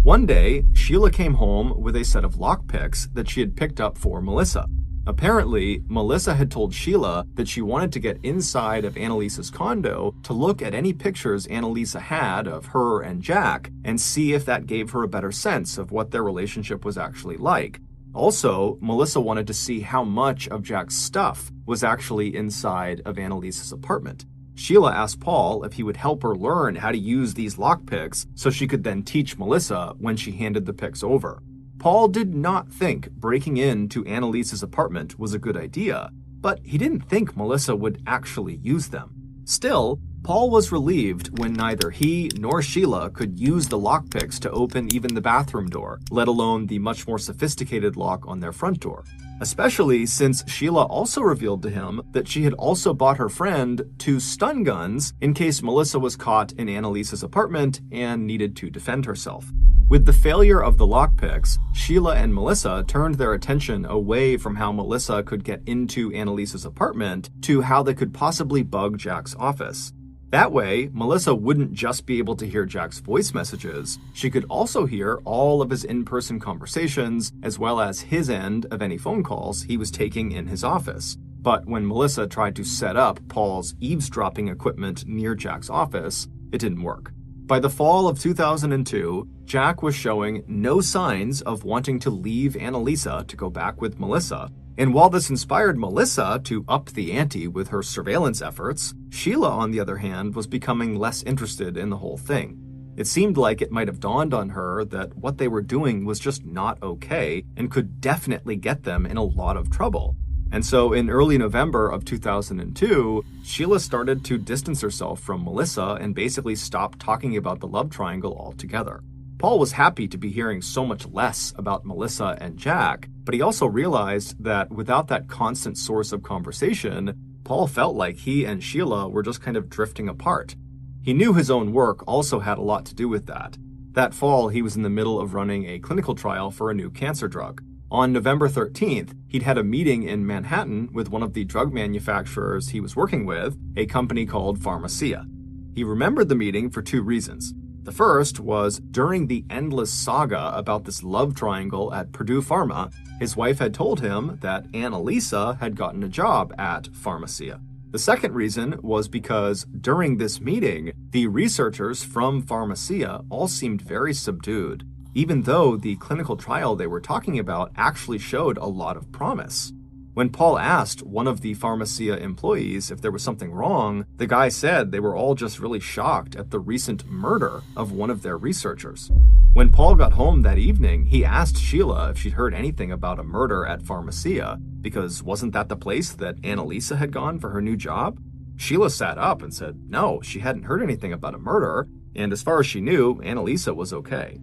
One day, Sheila came home with a set of lockpicks that she had picked up for Melissa. Apparently, Melissa had told Sheila that she wanted to get inside of Annalisa's condo to look at any pictures Annalisa had of her and Jack and see if that gave her a better sense of what their relationship was actually like. Also, Melissa wanted to see how much of Jack's stuff was actually inside of Annalisa's apartment. Sheila asked Paul if he would help her learn how to use these lockpicks so she could then teach Melissa when she handed the picks over. Paul did not think breaking into Annalisa's apartment was a good idea, but he didn't think Melissa would actually use them. Still, Paul was relieved when neither he nor Sheila could use the lockpicks to open even the bathroom door, let alone the much more sophisticated lock on their front door. Especially since Sheila also revealed to him that she had also bought her friend 2 stun guns in case Melissa was caught in Annalisa's apartment and needed to defend herself. With the failure of the lockpicks, Sheila and Melissa turned their attention away from how Melissa could get into Annalisa's apartment to how they could possibly bug Jack's office. That way, Melissa wouldn't just be able to hear Jack's voice messages, she could also hear all of his in-person conversations, as well as his end of any phone calls he was taking in his office. But when Melissa tried to set up Paul's eavesdropping equipment near Jack's office, it didn't work. By the fall of 2002, Jack was showing no signs of wanting to leave Annalisa to go back with Melissa. And while this inspired Melissa to up the ante with her surveillance efforts, Sheila, on the other hand, was becoming less interested in the whole thing. It seemed like it might have dawned on her that what they were doing was just not okay and could definitely get them in a lot of trouble. And so in early November of 2002, Sheila started to distance herself from Melissa and basically stopped talking about the love triangle altogether. Paul was happy to be hearing so much less about Melissa and Jack, but he also realized that without that constant source of conversation, Paul felt like he and Sheila were just kind of drifting apart. He knew his own work also had a lot to do with that. That fall, he was in the middle of running a clinical trial for a new cancer drug. On November 13th, he'd had a meeting in Manhattan with one of the drug manufacturers he was working with, a company called Pharmacia. He remembered the meeting for 2 reasons. The first was during the endless saga about this love triangle at Purdue Pharma, his wife had told him that Annalisa had gotten a job at Pharmacia. The second reason was because during this meeting, the researchers from Pharmacia all seemed very subdued, even though the clinical trial they were talking about actually showed a lot of promise. When Paul asked one of the Pharmacia employees if there was something wrong, the guy said they were all just really shocked at the recent murder of one of their researchers. When Paul got home that evening, he asked Sheila if she'd heard anything about a murder at Pharmacia, because wasn't that the place that Annalisa had gone for her new job? Sheila sat up and said no, she hadn't heard anything about a murder, and as far as she knew, Annalisa was okay.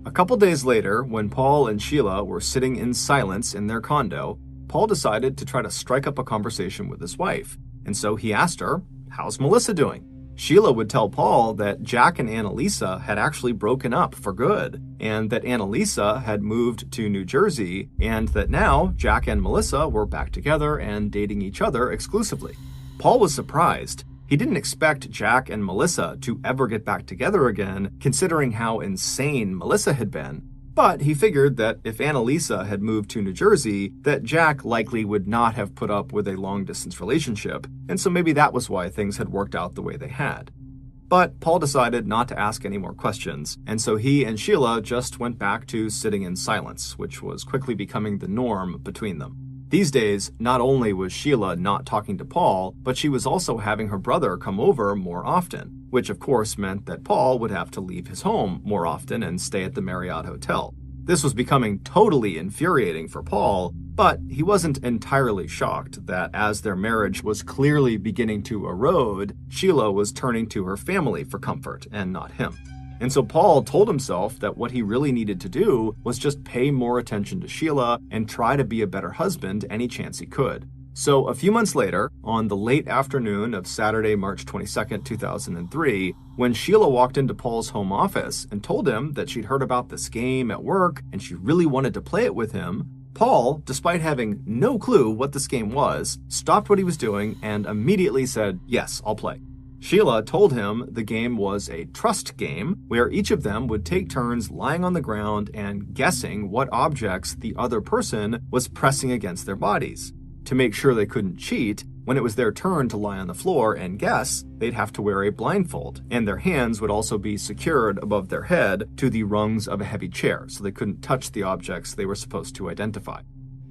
A couple days later, when Paul and Sheila were sitting in silence in their condo, Paul decided to try to strike up a conversation with his wife, and so he asked her, "How's Melissa doing?" Sheila would tell Paul that Jack and Annalisa had actually broken up for good, and that Annalisa had moved to New Jersey, and that now Jack and Melissa were back together and dating each other exclusively. Paul was surprised. He didn't expect Jack and Melissa to ever get back together again, considering how insane Melissa had been. But he figured that if Annalisa had moved to New Jersey, that Jack likely would not have put up with a long-distance relationship, and so maybe that was why things had worked out the way they had. But Paul decided not to ask any more questions, and so he and Sheila just went back to sitting in silence, which was quickly becoming the norm between them. These days, not only was Sheila not talking to Paul, but she was also having her brother come over more often, which of course meant that Paul would have to leave his home more often and stay at the Marriott Hotel. This was becoming totally infuriating for Paul, but he wasn't entirely shocked that as their marriage was clearly beginning to erode, Sheila was turning to her family for comfort and not him. And so Paul told himself that what he really needed to do was just pay more attention to Sheila and try to be a better husband any chance he could. So a few months later, on the late afternoon of Saturday, March 22nd, 2003, when Sheila walked into Paul's home office and told him that she'd heard about this game at work and she really wanted to play it with him, Paul, despite having no clue what this game was, stopped what he was doing and immediately said, "Yes, I'll play." Sheila told him the game was a trust game where each of them would take turns lying on the ground and guessing what objects the other person was pressing against their bodies. To make sure they couldn't cheat, when it was their turn to lie on the floor and guess, they'd have to wear a blindfold, and their hands would also be secured above their head to the rungs of a heavy chair, so they couldn't touch the objects they were supposed to identify.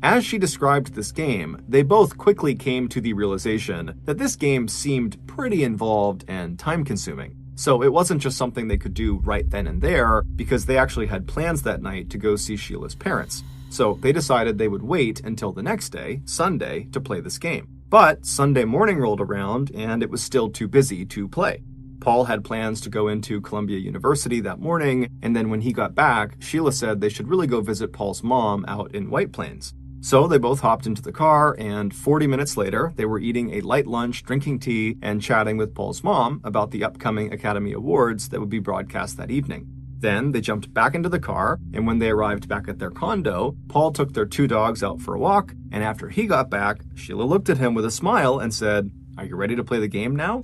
As she described this game, they both quickly came to the realization that this game seemed pretty involved and time-consuming. So it wasn't just something they could do right then and there, because they actually had plans that night to go see Sheila's parents. So they decided they would wait until the next day, Sunday, to play this game. But Sunday morning rolled around and it was still too busy to play. Paul had plans to go into Columbia University that morning, and then when he got back, Sheila said they should really go visit Paul's mom out in White Plains. So they both hopped into the car, and 40 minutes later, they were eating a light lunch, drinking tea, and chatting with Paul's mom about the upcoming Academy Awards that would be broadcast that evening. Then they jumped back into the car, and when they arrived back at their condo, Paul took their two dogs out for a walk, and after he got back, Sheila looked at him with a smile and said, "Are you ready to play the game now?"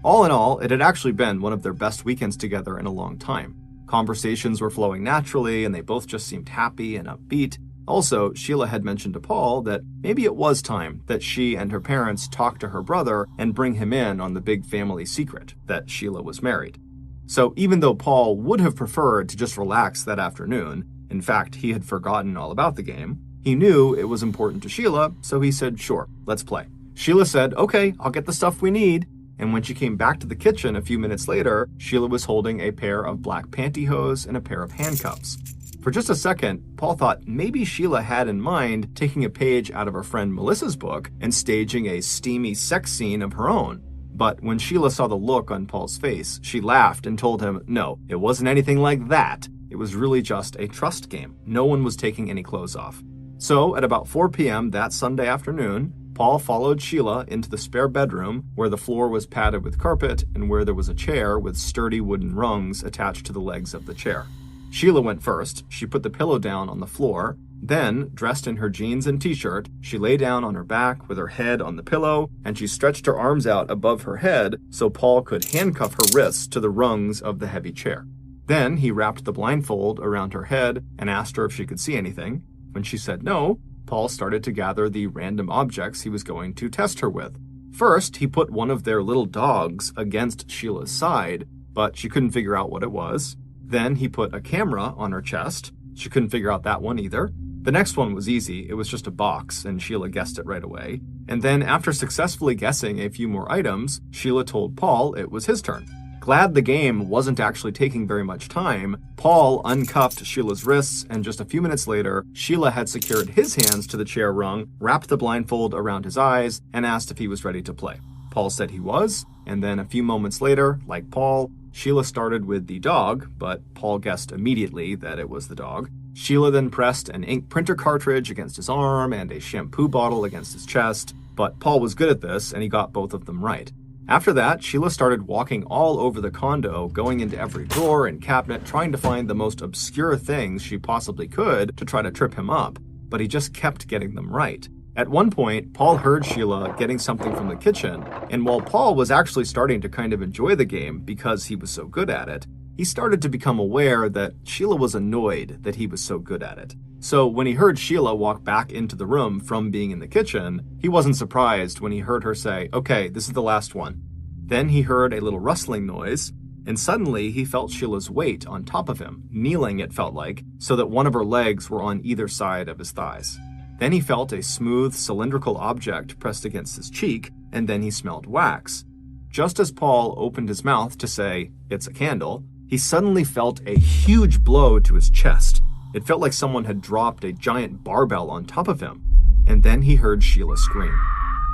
All in all, it had actually been one of their best weekends together in a long time. Conversations were flowing naturally, and they both just seemed happy and upbeat. Also, Sheila had mentioned to Paul that maybe it was time that she and her parents talk to her brother and bring him in on the big family secret that Sheila was married. So even though Paul would have preferred to just relax that afternoon, in fact, he had forgotten all about the game, he knew it was important to Sheila, so he said, "Sure, let's play." Sheila said, "Okay, I'll get the stuff we need." And when she came back to the kitchen a few minutes later, Sheila was holding a pair of black pantyhose and a pair of handcuffs. For just a second, Paul thought maybe Sheila had in mind taking a page out of her friend Melissa's book and staging a steamy sex scene of her own. But when Sheila saw the look on Paul's face, she laughed and told him, no, it wasn't anything like that. It was really just a trust game. No one was taking any clothes off. So at about 4 p.m. that Sunday afternoon, Paul followed Sheila into the spare bedroom where the floor was padded with carpet and where there was a chair with sturdy wooden rungs attached to the legs of the chair. Sheila went first. She put the pillow down on the floor. Then, dressed in her jeans and t-shirt, she lay down on her back with her head on the pillow, and she stretched her arms out above her head so Paul could handcuff her wrists to the rungs of the heavy chair. Then he wrapped the blindfold around her head and asked her if she could see anything. When she said no, Paul started to gather the random objects he was going to test her with. First, he put one of their little dogs against Sheila's side, but she couldn't figure out what it was. Then he put a camera on her chest. She couldn't figure out that one either. The next one was easy. It was just a box, and Sheila guessed it right away. And then, after successfully guessing a few more items, Sheila told Paul it was his turn. Glad the game wasn't actually taking very much time, Paul uncuffed Sheila's wrists, and just a few minutes later, Sheila had secured his hands to the chair rung, wrapped the blindfold around his eyes, and asked if he was ready to play. Paul said he was, and then a few moments later, like Paul, Sheila started with the dog, but Paul guessed immediately that it was the dog. Sheila then pressed an ink printer cartridge against his arm and a shampoo bottle against his chest, but Paul was good at this, and he got both of them right. After that, Sheila started walking all over the condo, going into every drawer and cabinet, trying to find the most obscure things she possibly could to try to trip him up, but he just kept getting them right. At one point, Paul heard Sheila getting something from the kitchen, and while Paul was actually starting to kind of enjoy the game because he was so good at it, he started to become aware that Sheila was annoyed that he was so good at it. So when he heard Sheila walk back into the room from being in the kitchen, he wasn't surprised when he heard her say, "Okay, this is the last one." Then he heard a little rustling noise, and suddenly he felt Sheila's weight on top of him, kneeling it felt like, so that one of her legs were on either side of his thighs. Then he felt a smooth, cylindrical object pressed against his cheek, and then he smelled wax. Just as Paul opened his mouth to say, "It's a candle," he suddenly felt a huge blow to his chest. It felt like someone had dropped a giant barbell on top of him. And then he heard Sheila scream.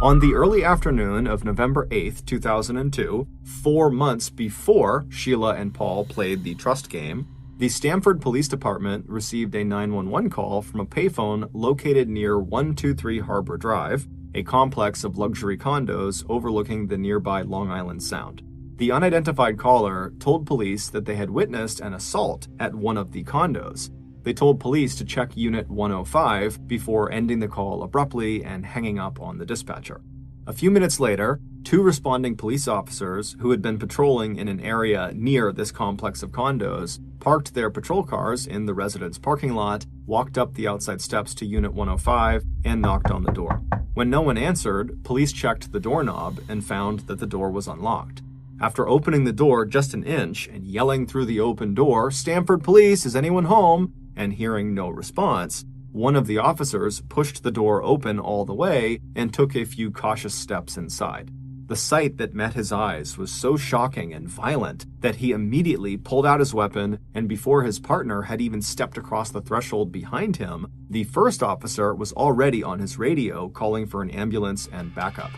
On the early afternoon of November 8th, 2002, 4 months before Sheila and Paul played the trust game, the Stamford Police Department received a 911 call from a payphone located near 123 Harbor Drive, a complex of luxury condos overlooking the nearby Long Island Sound. The unidentified caller told police that they had witnessed an assault at one of the condos. They told police to check Unit 105 before ending the call abruptly and hanging up on the dispatcher. A few minutes later, 2 responding police officers who had been patrolling in an area near this complex of condos parked their patrol cars in the residence parking lot, walked up the outside steps to Unit 105, and knocked on the door. When no one answered, police checked the doorknob and found that the door was unlocked. After opening the door just an inch and yelling through the open door, "Stamford Police, is anyone home?" and hearing no response, one of the officers pushed the door open all the way and took a few cautious steps inside. The sight that met his eyes was so shocking and violent that he immediately pulled out his weapon, and before his partner had even stepped across the threshold behind him, the first officer was already on his radio calling for an ambulance and backup.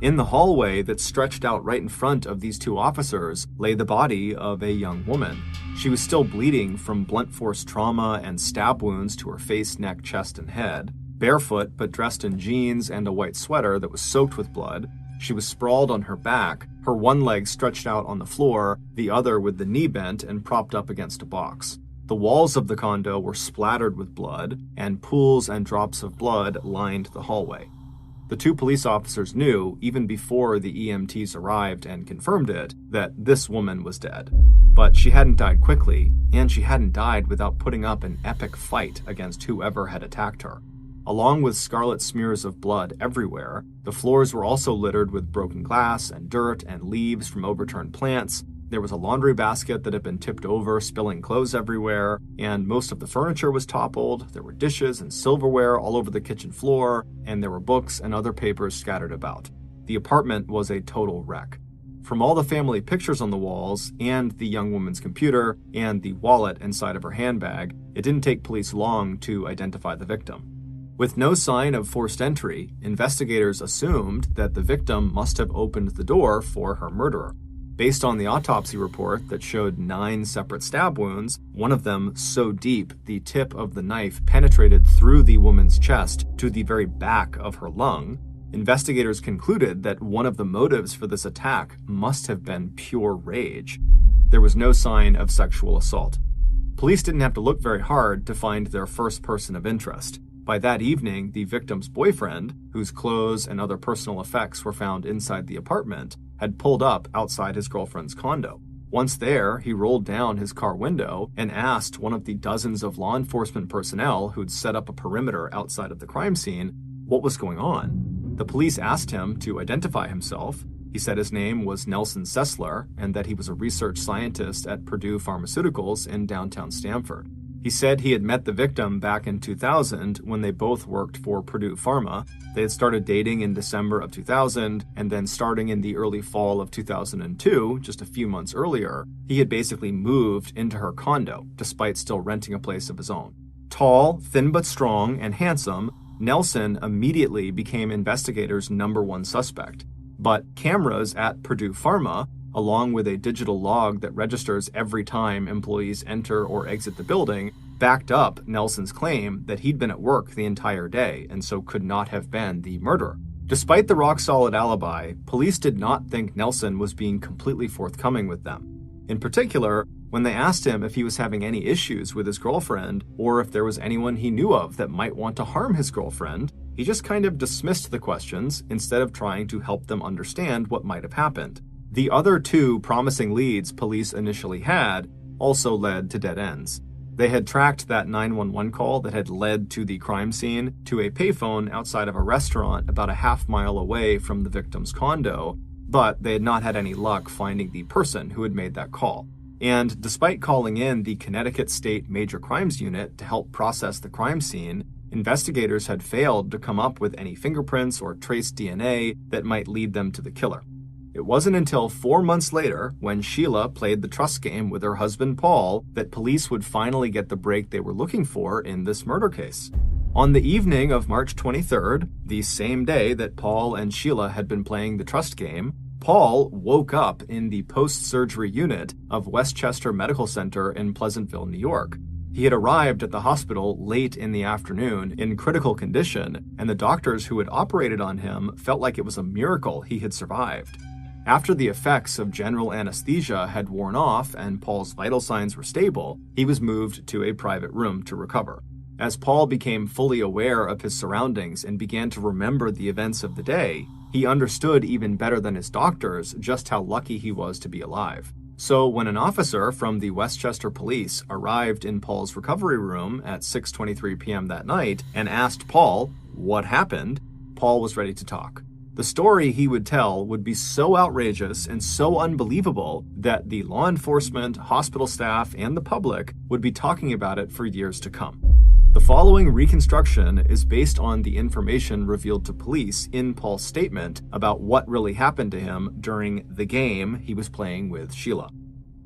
In the hallway that stretched out right in front of these 2 officers lay the body of a young woman. She was still bleeding from blunt force trauma and stab wounds to her face, neck, chest, and head. Barefoot, but dressed in jeans and a white sweater that was soaked with blood. She was sprawled on her back, her one leg stretched out on the floor, the other with the knee bent and propped up against a box. The walls of the condo were splattered with blood, and pools and drops of blood lined the hallway. The 2 police officers knew, even before the EMTs arrived and confirmed it, that this woman was dead. But she hadn't died quickly, and she hadn't died without putting up an epic fight against whoever had attacked her. Along with scarlet smears of blood everywhere, the floors were also littered with broken glass and dirt and leaves from overturned plants. There was a laundry basket that had been tipped over, spilling clothes everywhere, and most of the furniture was toppled. There were dishes and silverware all over the kitchen floor, and there were books and other papers scattered about. The apartment was a total wreck. From all the family pictures on the walls, and the young woman's computer, and the wallet inside of her handbag, it didn't take police long to identify the victim. With no sign of forced entry, investigators assumed that the victim must have opened the door for her murderer. Based on the autopsy report that showed 9 separate stab wounds, one of them so deep the tip of the knife penetrated through the woman's chest to the very back of her lung, investigators concluded that one of the motives for this attack must have been pure rage. There was no sign of sexual assault. Police didn't have to look very hard to find their first person of interest. By that evening, the victim's boyfriend, whose clothes and other personal effects were found inside the apartment, had pulled up outside his girlfriend's condo. Once there, he rolled down his car window and asked one of the dozens of law enforcement personnel who'd set up a perimeter outside of the crime scene what was going on. The police asked him to identify himself. He said his name was Nelson Sessler and that he was a research scientist at Purdue Pharmaceuticals in downtown Stamford. He said he had met the victim back in 2000 when they both worked for Purdue Pharma. They had started dating in December of 2000, and then starting in the early fall of 2002, just a few months earlier, he had basically moved into her condo, despite still renting a place of his own. Tall, thin but strong, and handsome, Nelson immediately became investigators' #1 suspect. But cameras at Purdue Pharma, along with a digital log that registers every time employees enter or exit the building, backed up Nelson's claim that he'd been at work the entire day and so could not have been the murderer. Despite the rock-solid alibi, police did not think Nelson was being completely forthcoming with them. In particular, when they asked him if he was having any issues with his girlfriend or if there was anyone he knew of that might want to harm his girlfriend, he just kind of dismissed the questions instead of trying to help them understand what might have happened. The other 2 promising leads police initially had also led to dead ends. They had tracked that 911 call that had led to the crime scene to a payphone outside of a restaurant about a half-mile away from the victim's condo, but they had not had any luck finding the person who had made that call. And despite calling in the Connecticut State Major Crimes Unit to help process the crime scene, investigators had failed to come up with any fingerprints or trace DNA that might lead them to the killer. It wasn't until 4 months later, when Sheila played the trust game with her husband Paul, that police would finally get the break they were looking for in this murder case. On the evening of March 23rd, the same day that Paul and Sheila had been playing the trust game, Paul woke up in the post-surgery unit of Westchester Medical Center in Pleasantville, New York. He had arrived at the hospital late in the afternoon in critical condition, and the doctors who had operated on him felt like it was a miracle he had survived. After the effects of general anesthesia had worn off and Paul's vital signs were stable, he was moved to a private room to recover. As Paul became fully aware of his surroundings and began to remember the events of the day, he understood even better than his doctors just how lucky he was to be alive. So when an officer from the Westchester Police arrived in Paul's recovery room at 6:23 p.m. that night and asked Paul what happened, Paul was ready to talk. The story he would tell would be so outrageous and so unbelievable that the law enforcement, hospital staff, and the public would be talking about it for years to come. The following reconstruction is based on the information revealed to police in Paul's statement about what really happened to him during the game he was playing with Sheila.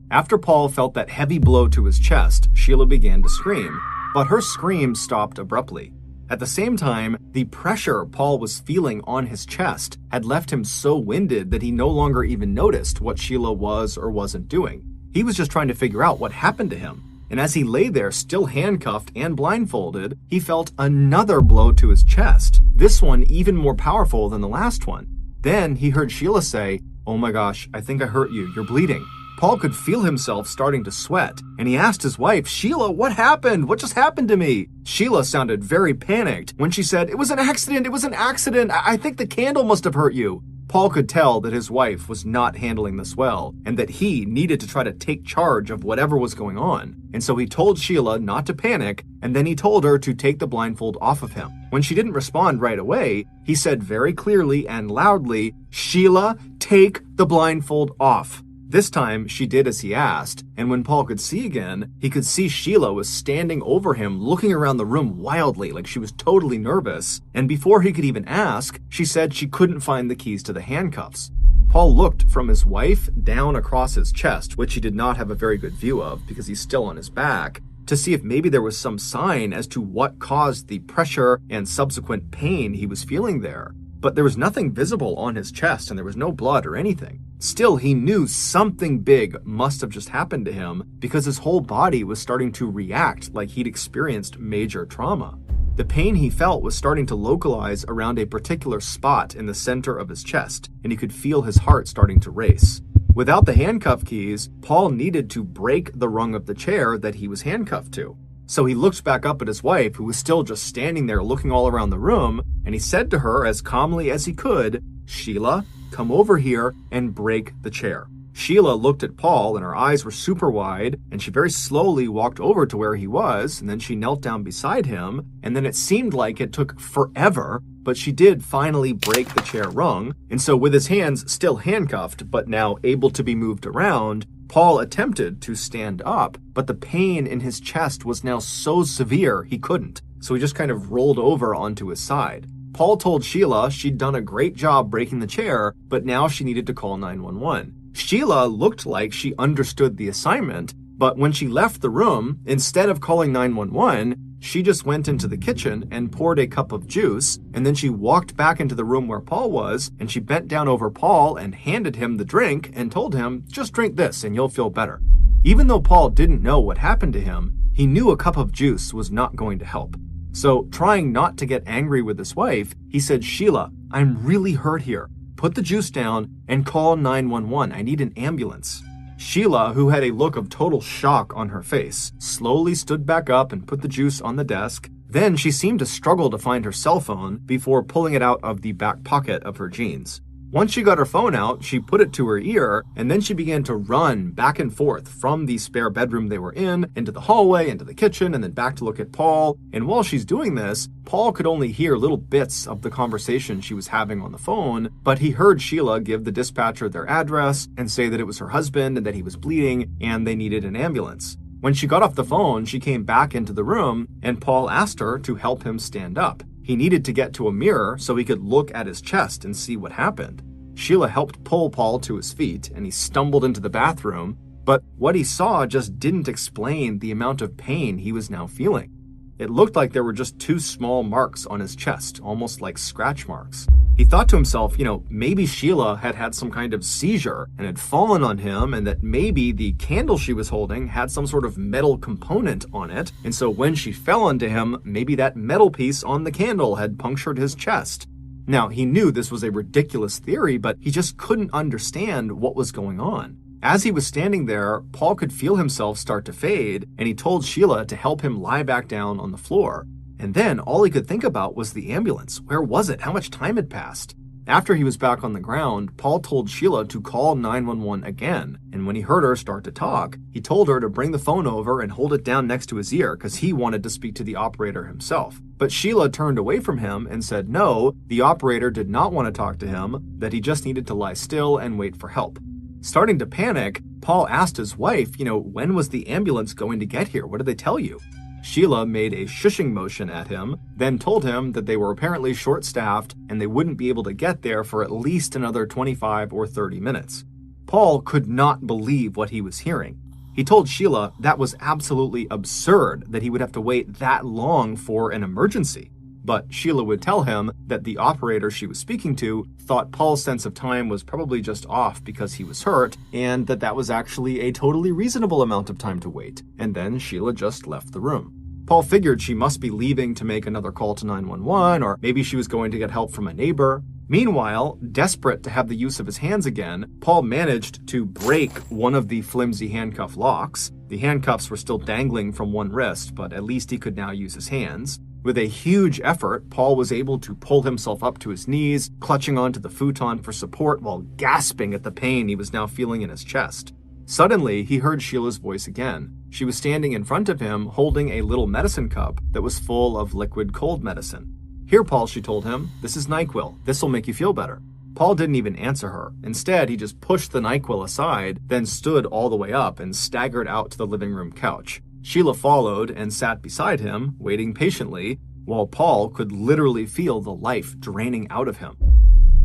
After Paul felt that heavy blow to his chest, Sheila began to scream, but her scream stopped abruptly. At the same time, the pressure Paul was feeling on his chest had left him so winded that he no longer even noticed what Sheila was or wasn't doing. He was just trying to figure out what happened to him. And as he lay there, still handcuffed and blindfolded, he felt another blow to his chest, this one even more powerful than the last one. Then he heard Sheila say, "Oh my gosh, I think I hurt you, you're bleeding." Paul could feel himself starting to sweat, and he asked his wife, "Sheila, what happened? What just happened to me?" Sheila sounded very panicked when she said, "It was an accident, I think the candle must have hurt you." Paul could tell that his wife was not handling this well, and that he needed to try to take charge of whatever was going on. And so he told Sheila not to panic, and then he told her to take the blindfold off of him. When she didn't respond right away, he said very clearly and loudly, "Sheila, take the blindfold off." This time, she did as he asked, and when Paul could see again, he could see Sheila was standing over him, looking around the room wildly, like she was totally nervous, and before he could even ask, she said she couldn't find the keys to the handcuffs. Paul looked from his wife down across his chest, which he did not have a very good view of because he's still on his back, to see if maybe there was some sign as to what caused the pressure and subsequent pain he was feeling there. But there was nothing visible on his chest and there was no blood or anything. Still, he knew something big must have just happened to him because his whole body was starting to react like he'd experienced major trauma. The pain he felt was starting to localize around a particular spot in the center of his chest, and he could feel his heart starting to race. Without the handcuff keys, Paul needed to break the rung of the chair that he was handcuffed to. So he looked back up at his wife, who was still just standing there looking all around the room, and he said to her as calmly as he could, "Sheila, come over here and break the chair." Sheila looked at Paul and her eyes were super wide, and she very slowly walked over to where he was, and then she knelt down beside him, and then it seemed like it took forever, but she did finally break the chair rung, and so with his hands still handcuffed, but now able to be moved around, Paul attempted to stand up, but the pain in his chest was now so severe he couldn't, so he just kind of rolled over onto his side. Paul told Sheila she'd done a great job breaking the chair, but now she needed to call 911. Sheila looked like she understood the assignment, but when she left the room, instead of calling 911, she just went into the kitchen and poured a cup of juice, and then she walked back into the room where Paul was, and she bent down over Paul and handed him the drink and told him, just drink this and you'll feel better. Even though Paul didn't know what happened to him, he knew a cup of juice was not going to help. So, trying not to get angry with his wife, he said, Sheila, I'm really hurt here. Put the juice down and call 911. I need an ambulance. Sheila, who had a look of total shock on her face, slowly stood back up and put the juice on the desk. Then she seemed to struggle to find her cell phone before pulling it out of the back pocket of her jeans. Once she got her phone out, she put it to her ear, and then she began to run back and forth from the spare bedroom they were in, into the hallway, into the kitchen, and then back to look at Paul. And while she's doing this, Paul could only hear little bits of the conversation she was having on the phone, but he heard Sheila give the dispatcher their address and say that it was her husband and that he was bleeding and they needed an ambulance. When she got off the phone, she came back into the room, and Paul asked her to help him stand up. He needed to get to a mirror so he could look at his chest and see what happened. Sheila helped pull Paul to his feet, and he stumbled into the bathroom, but what he saw just didn't explain the amount of pain he was now feeling. It looked like there were just 2 small marks on his chest, almost like scratch marks. He thought to himself, maybe Sheila had had some kind of seizure and had fallen on him, and that maybe the candle she was holding had some sort of metal component on it, and so when she fell onto him, maybe that metal piece on the candle had punctured his chest. Now, he knew this was a ridiculous theory, but he just couldn't understand what was going on. As he was standing there, Paul could feel himself start to fade, and he told Sheila to help him lie back down on the floor. And then all he could think about was the ambulance. Where was it? How much time had passed? After he was back on the ground, Paul told Sheila to call 911 again, and when he heard her start to talk, he told her to bring the phone over and hold it down next to his ear because he wanted to speak to the operator himself. But Sheila turned away from him and said no, the operator did not want to talk to him, that he just needed to lie still and wait for help. Starting to panic, Paul asked his wife, when was the ambulance going to get here? What did they tell you? Sheila made a shushing motion at him, then told him that they were apparently short-staffed and they wouldn't be able to get there for at least another 25 or 30 minutes. Paul could not believe what he was hearing. He told Sheila that was absolutely absurd that he would have to wait that long for an emergency. But Sheila would tell him that the operator she was speaking to thought Paul's sense of time was probably just off because he was hurt, and that was actually a totally reasonable amount of time to wait. And then Sheila just left the room. Paul figured she must be leaving to make another call to 911, or maybe she was going to get help from a neighbor. Meanwhile, desperate to have the use of his hands again, Paul managed to break one of the flimsy handcuff locks. The handcuffs were still dangling from one wrist, but at least he could now use his hands. With a huge effort, Paul was able to pull himself up to his knees, clutching onto the futon for support while gasping at the pain he was now feeling in his chest. Suddenly, he heard Sheila's voice again. She was standing in front of him, holding a little medicine cup that was full of liquid cold medicine. "Here, Paul," she told him. "This is NyQuil. This'll make you feel better." Paul didn't even answer her. Instead, he just pushed the NyQuil aside, then stood all the way up and staggered out to the living room couch. Sheila followed and sat beside him, waiting patiently, while Paul could literally feel the life draining out of him.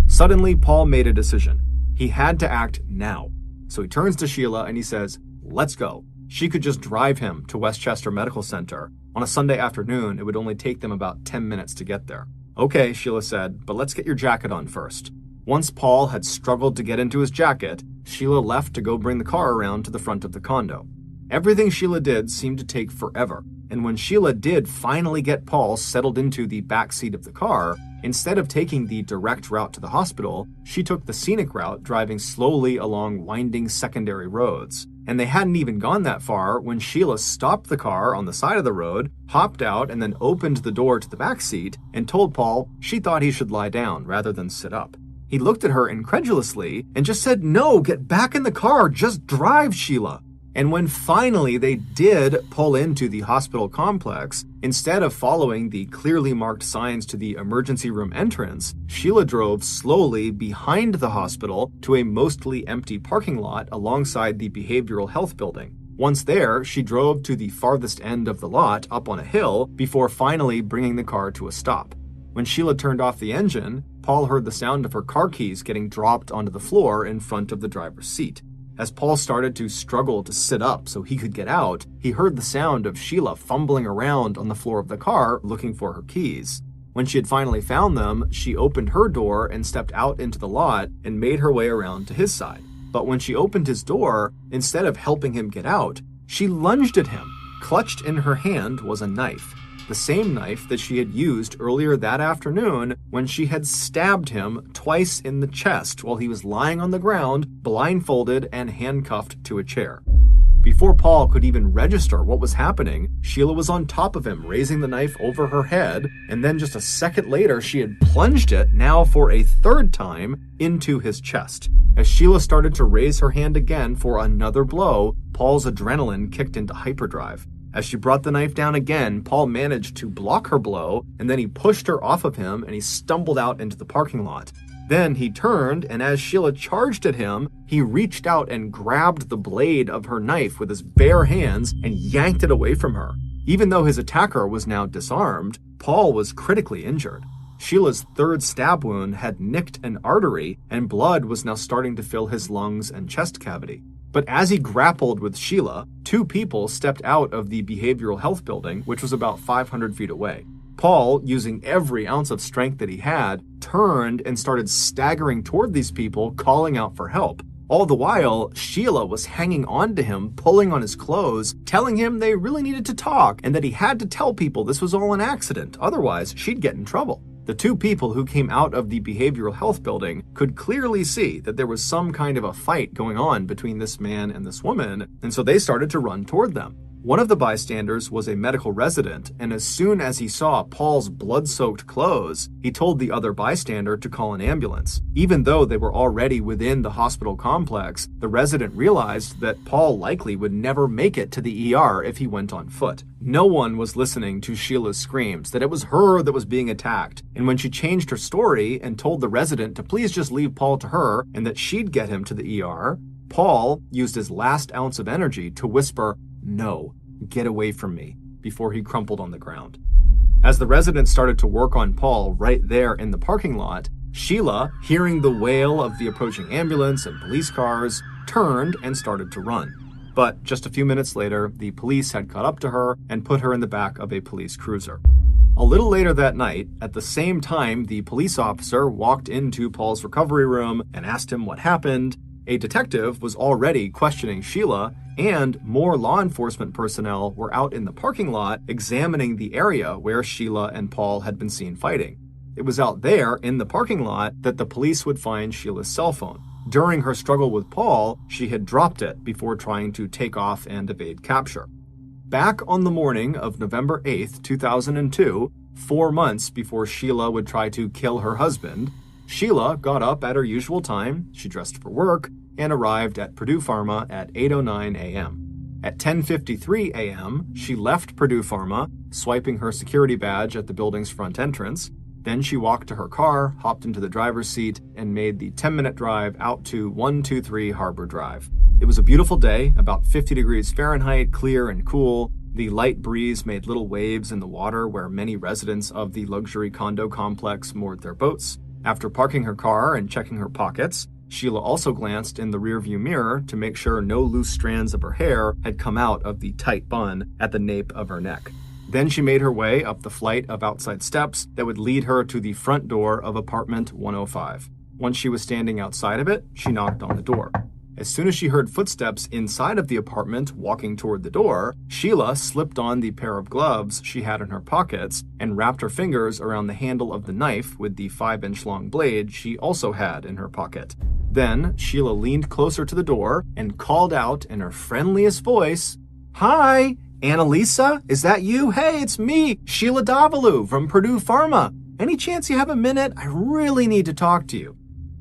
Suddenly, Paul made a decision. He had to act now. So he turns to Sheila and he says, "Let's go." She could just drive him to Westchester Medical Center. On a Sunday afternoon, it would only take them about 10 minutes to get there. "Okay," Sheila said, "but let's get your jacket on first." Once Paul had struggled to get into his jacket, Sheila left to go bring the car around to the front of the condo. Everything Sheila did seemed to take forever, and when Sheila did finally get Paul settled into the back seat of the car, instead of taking the direct route to the hospital, she took the scenic route, driving slowly along winding secondary roads. And they hadn't even gone that far when Sheila stopped the car on the side of the road, hopped out, and then opened the door to the back seat and told Paul she thought he should lie down rather than sit up. He looked at her incredulously and just said, "No, get back in the car, just drive, Sheila." And when finally they did pull into the hospital complex, instead of following the clearly marked signs to the emergency room entrance, Sheila drove slowly behind the hospital to a mostly empty parking lot alongside the behavioral health building. Once there, she drove to the farthest end of the lot up on a hill before finally bringing the car to a stop. When Sheila turned off the engine, Paul heard the sound of her car keys getting dropped onto the floor in front of the driver's seat. As Paul started to struggle to sit up so he could get out, he heard the sound of Sheila fumbling around on the floor of the car looking for her keys. When she had finally found them, she opened her door and stepped out into the lot and made her way around to his side. But when she opened his door, instead of helping him get out, she lunged at him. Clutched in her hand was a knife. The same knife that she had used earlier that afternoon when she had stabbed him twice in the chest while he was lying on the ground, blindfolded and handcuffed to a chair. Before Paul could even register what was happening, Sheila was on top of him, raising the knife over her head, and then just a second later, she had plunged it, now for a third time, into his chest. As Sheila started to raise her hand again for another blow, Paul's adrenaline kicked into hyperdrive. As she brought the knife down again, Paul managed to block her blow, and then he pushed her off of him and he stumbled out into the parking lot. Then he turned, and as Sheila charged at him, he reached out and grabbed the blade of her knife with his bare hands and yanked it away from her. Even though his attacker was now disarmed, Paul was critically injured. Sheila's third stab wound had nicked an artery, and blood was now starting to fill his lungs and chest cavity. But as he grappled with Sheila, two people stepped out of the behavioral health building, which was about 500 feet away. Paul, using every ounce of strength that he had, turned and started staggering toward these people, calling out for help. All the while, Sheila was hanging on to him, pulling on his clothes, telling him they really needed to talk and that he had to tell people this was all an accident, otherwise she'd get in trouble. The two people who came out of the behavioral health building could clearly see that there was some kind of a fight going on between this man and this woman, and so they started to run toward them. One of the bystanders was a medical resident, and as soon as he saw Paul's blood-soaked clothes, he told the other bystander to call an ambulance. Even though they were already within the hospital complex, the resident realized that Paul likely would never make it to the ER if he went on foot. No one was listening to Sheila's screams that it was her that was being attacked, and when she changed her story and told the resident to please just leave Paul to her and that she'd get him to the ER, Paul used his last ounce of energy to whisper, "No, get away from me," before he crumpled on the ground. As the residents started to work on Paul right there in the parking lot, Sheila, hearing the wail of the approaching ambulance and police cars, turned and started to run. But just a few minutes later, the police had caught up to her and put her in the back of a police cruiser. A little later that night, at the same time the police officer walked into Paul's recovery room and asked him what happened, a detective was already questioning Sheila, and more law enforcement personnel were out in the parking lot examining the area where Sheila and Paul had been seen fighting. It was out there in the parking lot that the police would find Sheila's cell phone. During her struggle with Paul, she had dropped it before trying to take off and evade capture. Back on the morning of November 8th, 2002, 4 months before Sheila would try to kill her husband, Sheila got up at her usual time, she dressed for work, and arrived at Purdue Pharma at 8:09 a.m. At 10:53 a.m., she left Purdue Pharma, swiping her security badge at the building's front entrance. Then she walked to her car, hopped into the driver's seat, and made the 10-minute drive out to 123 Harbor Drive. It was a beautiful day, about 50 degrees Fahrenheit, clear and cool. The light breeze made little waves in the water where many residents of the luxury condo complex moored their boats. After parking her car and checking her pockets, Sheila also glanced in the rearview mirror to make sure no loose strands of her hair had come out of the tight bun at the nape of her neck. Then she made her way up the flight of outside steps that would lead her to the front door of apartment 105. Once she was standing outside of it, she knocked on the door. As soon as she heard footsteps inside of the apartment walking toward the door, Sheila slipped on the pair of gloves she had in her pockets and wrapped her fingers around the handle of the knife with the 5-inch long blade she also had in her pocket. Then Sheila leaned closer to the door and called out in her friendliest voice, "Hi, Annalisa, is that you? Hey, it's me, Sheila Davalu from Purdue Pharma. Any chance you have a minute? I really need to talk to you."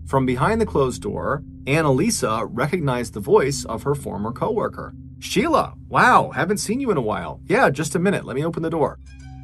From behind the closed door, Annalisa recognized the voice of her former coworker. "Sheila, wow, haven't seen you in a while. Yeah, just a minute, let me open the door."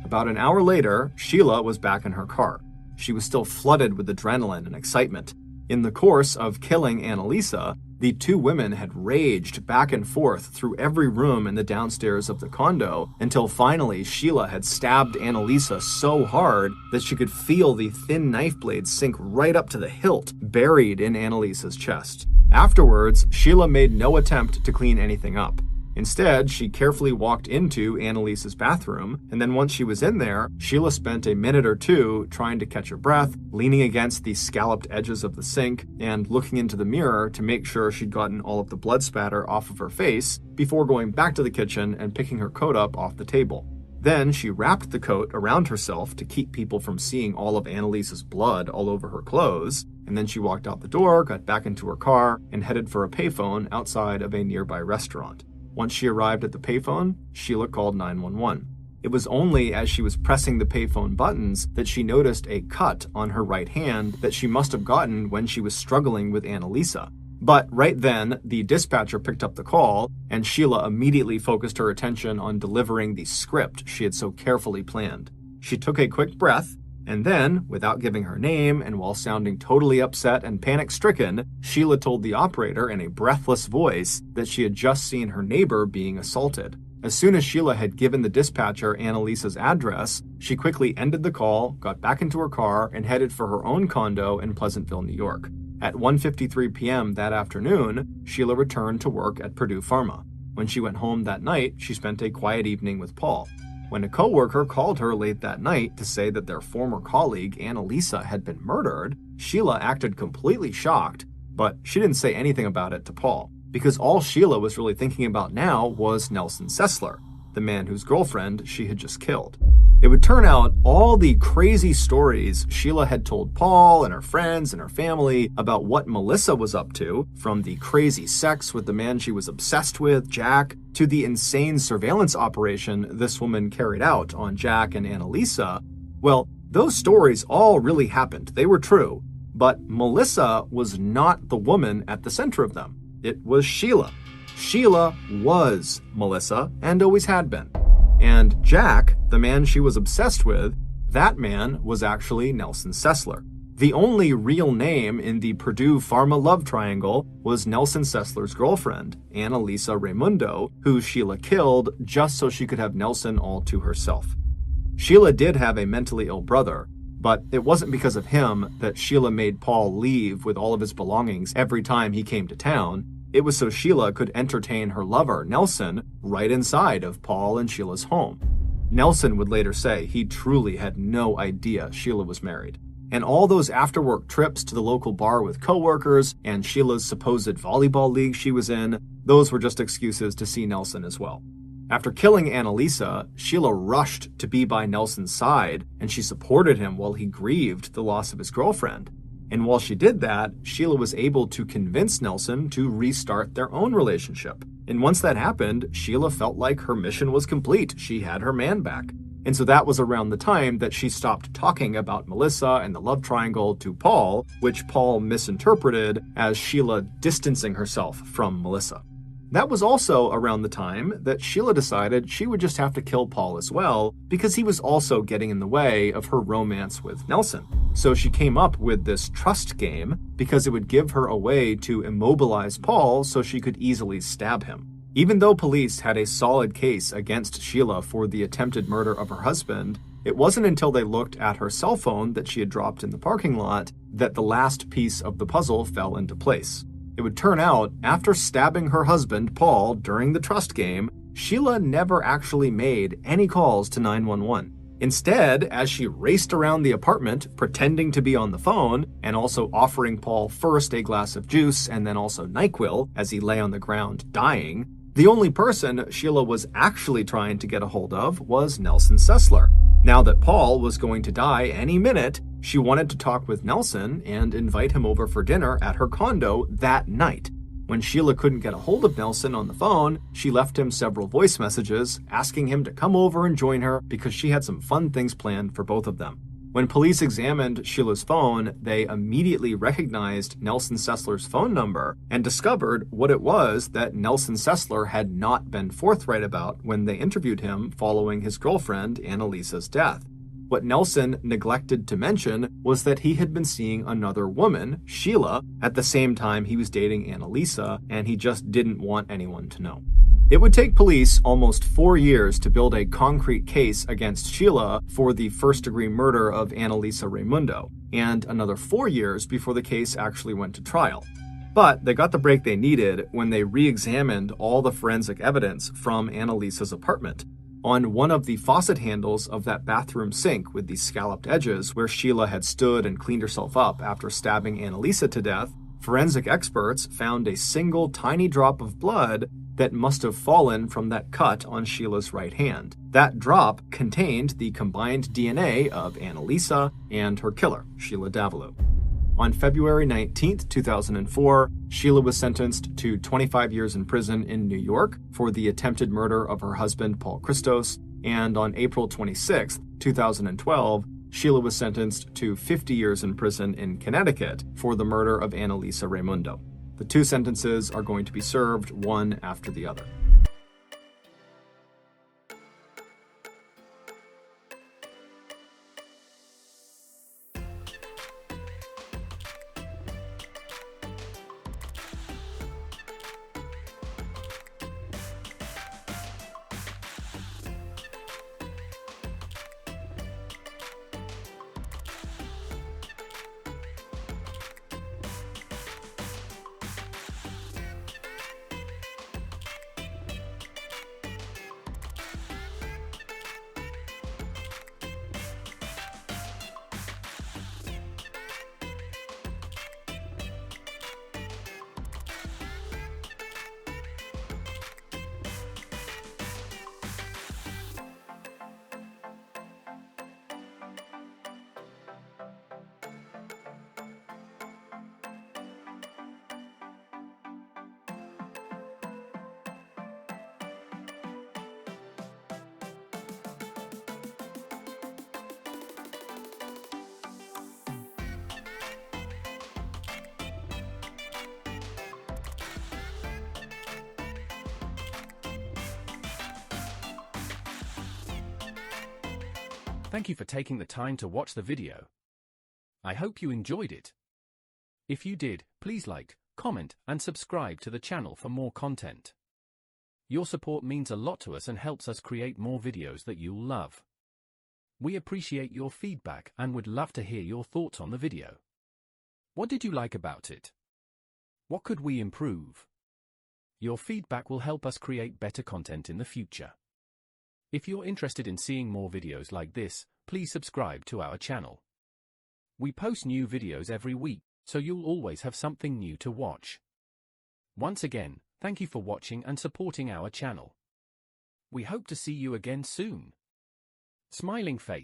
About an hour later, Sheila was back in her car. She was still flooded with adrenaline and excitement. In the course of killing Annalisa, the two women had raged back and forth through every room in the downstairs of the condo until finally Sheila had stabbed Annalisa so hard that she could feel the thin knife blade sink right up to the hilt, buried in Annalisa's chest. Afterwards, Sheila made no attempt to clean anything up. Instead, she carefully walked into Annalisa's bathroom, and then once she was in there, Sheila spent a minute or two trying to catch her breath, leaning against the scalloped edges of the sink, and looking into the mirror to make sure she'd gotten all of the blood spatter off of her face before going back to the kitchen and picking her coat up off the table. Then she wrapped the coat around herself to keep people from seeing all of Annalisa's blood all over her clothes, and then she walked out the door, got back into her car, and headed for a payphone outside of a nearby restaurant. Once she arrived at the payphone, Sheila called 911. It was only as she was pressing the payphone buttons that she noticed a cut on her right hand that she must have gotten when she was struggling with Annalisa. But right then, the dispatcher picked up the call, and Sheila immediately focused her attention on delivering the script she had so carefully planned. She took a quick breath, and then, without giving her name and while sounding totally upset and panic-stricken, Sheila told the operator in a breathless voice that she had just seen her neighbor being assaulted. As soon as Sheila had given the dispatcher Annalisa's address, she quickly ended the call, got back into her car, and headed for her own condo in Pleasantville, New York. At 1:53 p.m. that afternoon, Sheila returned to work at Purdue Pharma. When she went home that night, she spent a quiet evening with Paul. When a coworker called her late that night to say that their former colleague, Annalisa, had been murdered, Sheila acted completely shocked, but she didn't say anything about it to Paul, because all Sheila was really thinking about now was Nelson Sessler, the man whose girlfriend she had just killed. It would turn out all the crazy stories Sheila had told Paul and her friends and her family about what Melissa was up to, from the crazy sex with the man she was obsessed with, Jack, to the insane surveillance operation this woman carried out on Jack and Annalisa, well, those stories all really happened. They were true. But Melissa was not the woman at the center of them. It was Sheila. Sheila was Melissa and always had been. And Jack, the man she was obsessed with, that man was actually Nelson Sessler. The only real name in the Purdue Pharma love triangle was Nelson Sessler's girlfriend, Annalisa Raimundo, who Sheila killed just so she could have Nelson all to herself. Sheila did have a mentally ill brother, but it wasn't because of him that Sheila made Paul leave with all of his belongings every time he came to town. It was so Sheila could entertain her lover, Nelson, right inside of Paul and Sheila's home. Nelson would later say he truly had no idea Sheila was married. And all those after-work trips to the local bar with coworkers and Sheila's supposed volleyball league she was in, those were just excuses to see Nelson as well. After killing Annalisa, Sheila rushed to be by Nelson's side, and she supported him while he grieved the loss of his girlfriend. And while she did that, Sheila was able to convince Nelson to restart their own relationship. And once that happened, Sheila felt like her mission was complete. She had her man back. And so that was around the time that she stopped talking about Melissa and the love triangle to Paul, which Paul misinterpreted as Sheila distancing herself from Melissa. That was also around the time that Sheila decided she would just have to kill Paul as well, because he was also getting in the way of her romance with Nelson. So she came up with this trust game because it would give her a way to immobilize Paul so she could easily stab him. Even though police had a solid case against Sheila for the attempted murder of her husband, it wasn't until they looked at her cell phone that she had dropped in the parking lot that the last piece of the puzzle fell into place. It would turn out, after stabbing her husband, Paul, during the trust game, Sheila never actually made any calls to 911. Instead, as she raced around the apartment, pretending to be on the phone, and also offering Paul first a glass of juice and then also NyQuil as he lay on the ground dying, the only person Sheila was actually trying to get a hold of was Nelson Sessler. Now that Paul was going to die any minute, she wanted to talk with Nelson and invite him over for dinner at her condo that night. When Sheila couldn't get a hold of Nelson on the phone, she left him several voice messages asking him to come over and join her because she had some fun things planned for both of them. When police examined Sheila's phone, they immediately recognized Nelson Sessler's phone number and discovered what it was that Nelson Sessler had not been forthright about when they interviewed him following his girlfriend Annalisa's death. What Nelson neglected to mention was that he had been seeing another woman, Sheila, at the same time he was dating Annalisa, and he just didn't want anyone to know. It would take police almost 4 years to build a concrete case against Sheila for the first-degree murder of Annalisa Raimundo, and another 4 years before the case actually went to trial. But they got the break they needed when they re-examined all the forensic evidence from Annalisa's apartment. On one of the faucet handles of that bathroom sink with the scalloped edges where Sheila had stood and cleaned herself up after stabbing Annalisa to death, forensic experts found a single tiny drop of blood that must have fallen from that cut on Sheila's right hand. That drop contained the combined DNA of Annalisa and her killer, Sheila Davalloo. On February 19, 2004, Sheila was sentenced to 25 years in prison in New York for the attempted murder of her husband, Paul Christos, and on April 26, 2012, Sheila was sentenced to 50 years in prison in Connecticut for the murder of Annalisa Raimundo. The two sentences are going to be served one after the other. Thank you for taking the time to watch the video. I hope you enjoyed it. If you did, please like, comment, and subscribe to the channel for more content. Your support means a lot to us and helps us create more videos that you'll love. We appreciate your feedback and would love to hear your thoughts on the video. What did you like about it? What could we improve? Your feedback will help us create better content in the future. If you're interested in seeing more videos like this, please subscribe to our channel. We post new videos every week, so you'll always have something new to watch. Once again, thank you for watching and supporting our channel. We hope to see you again soon. Smiling face.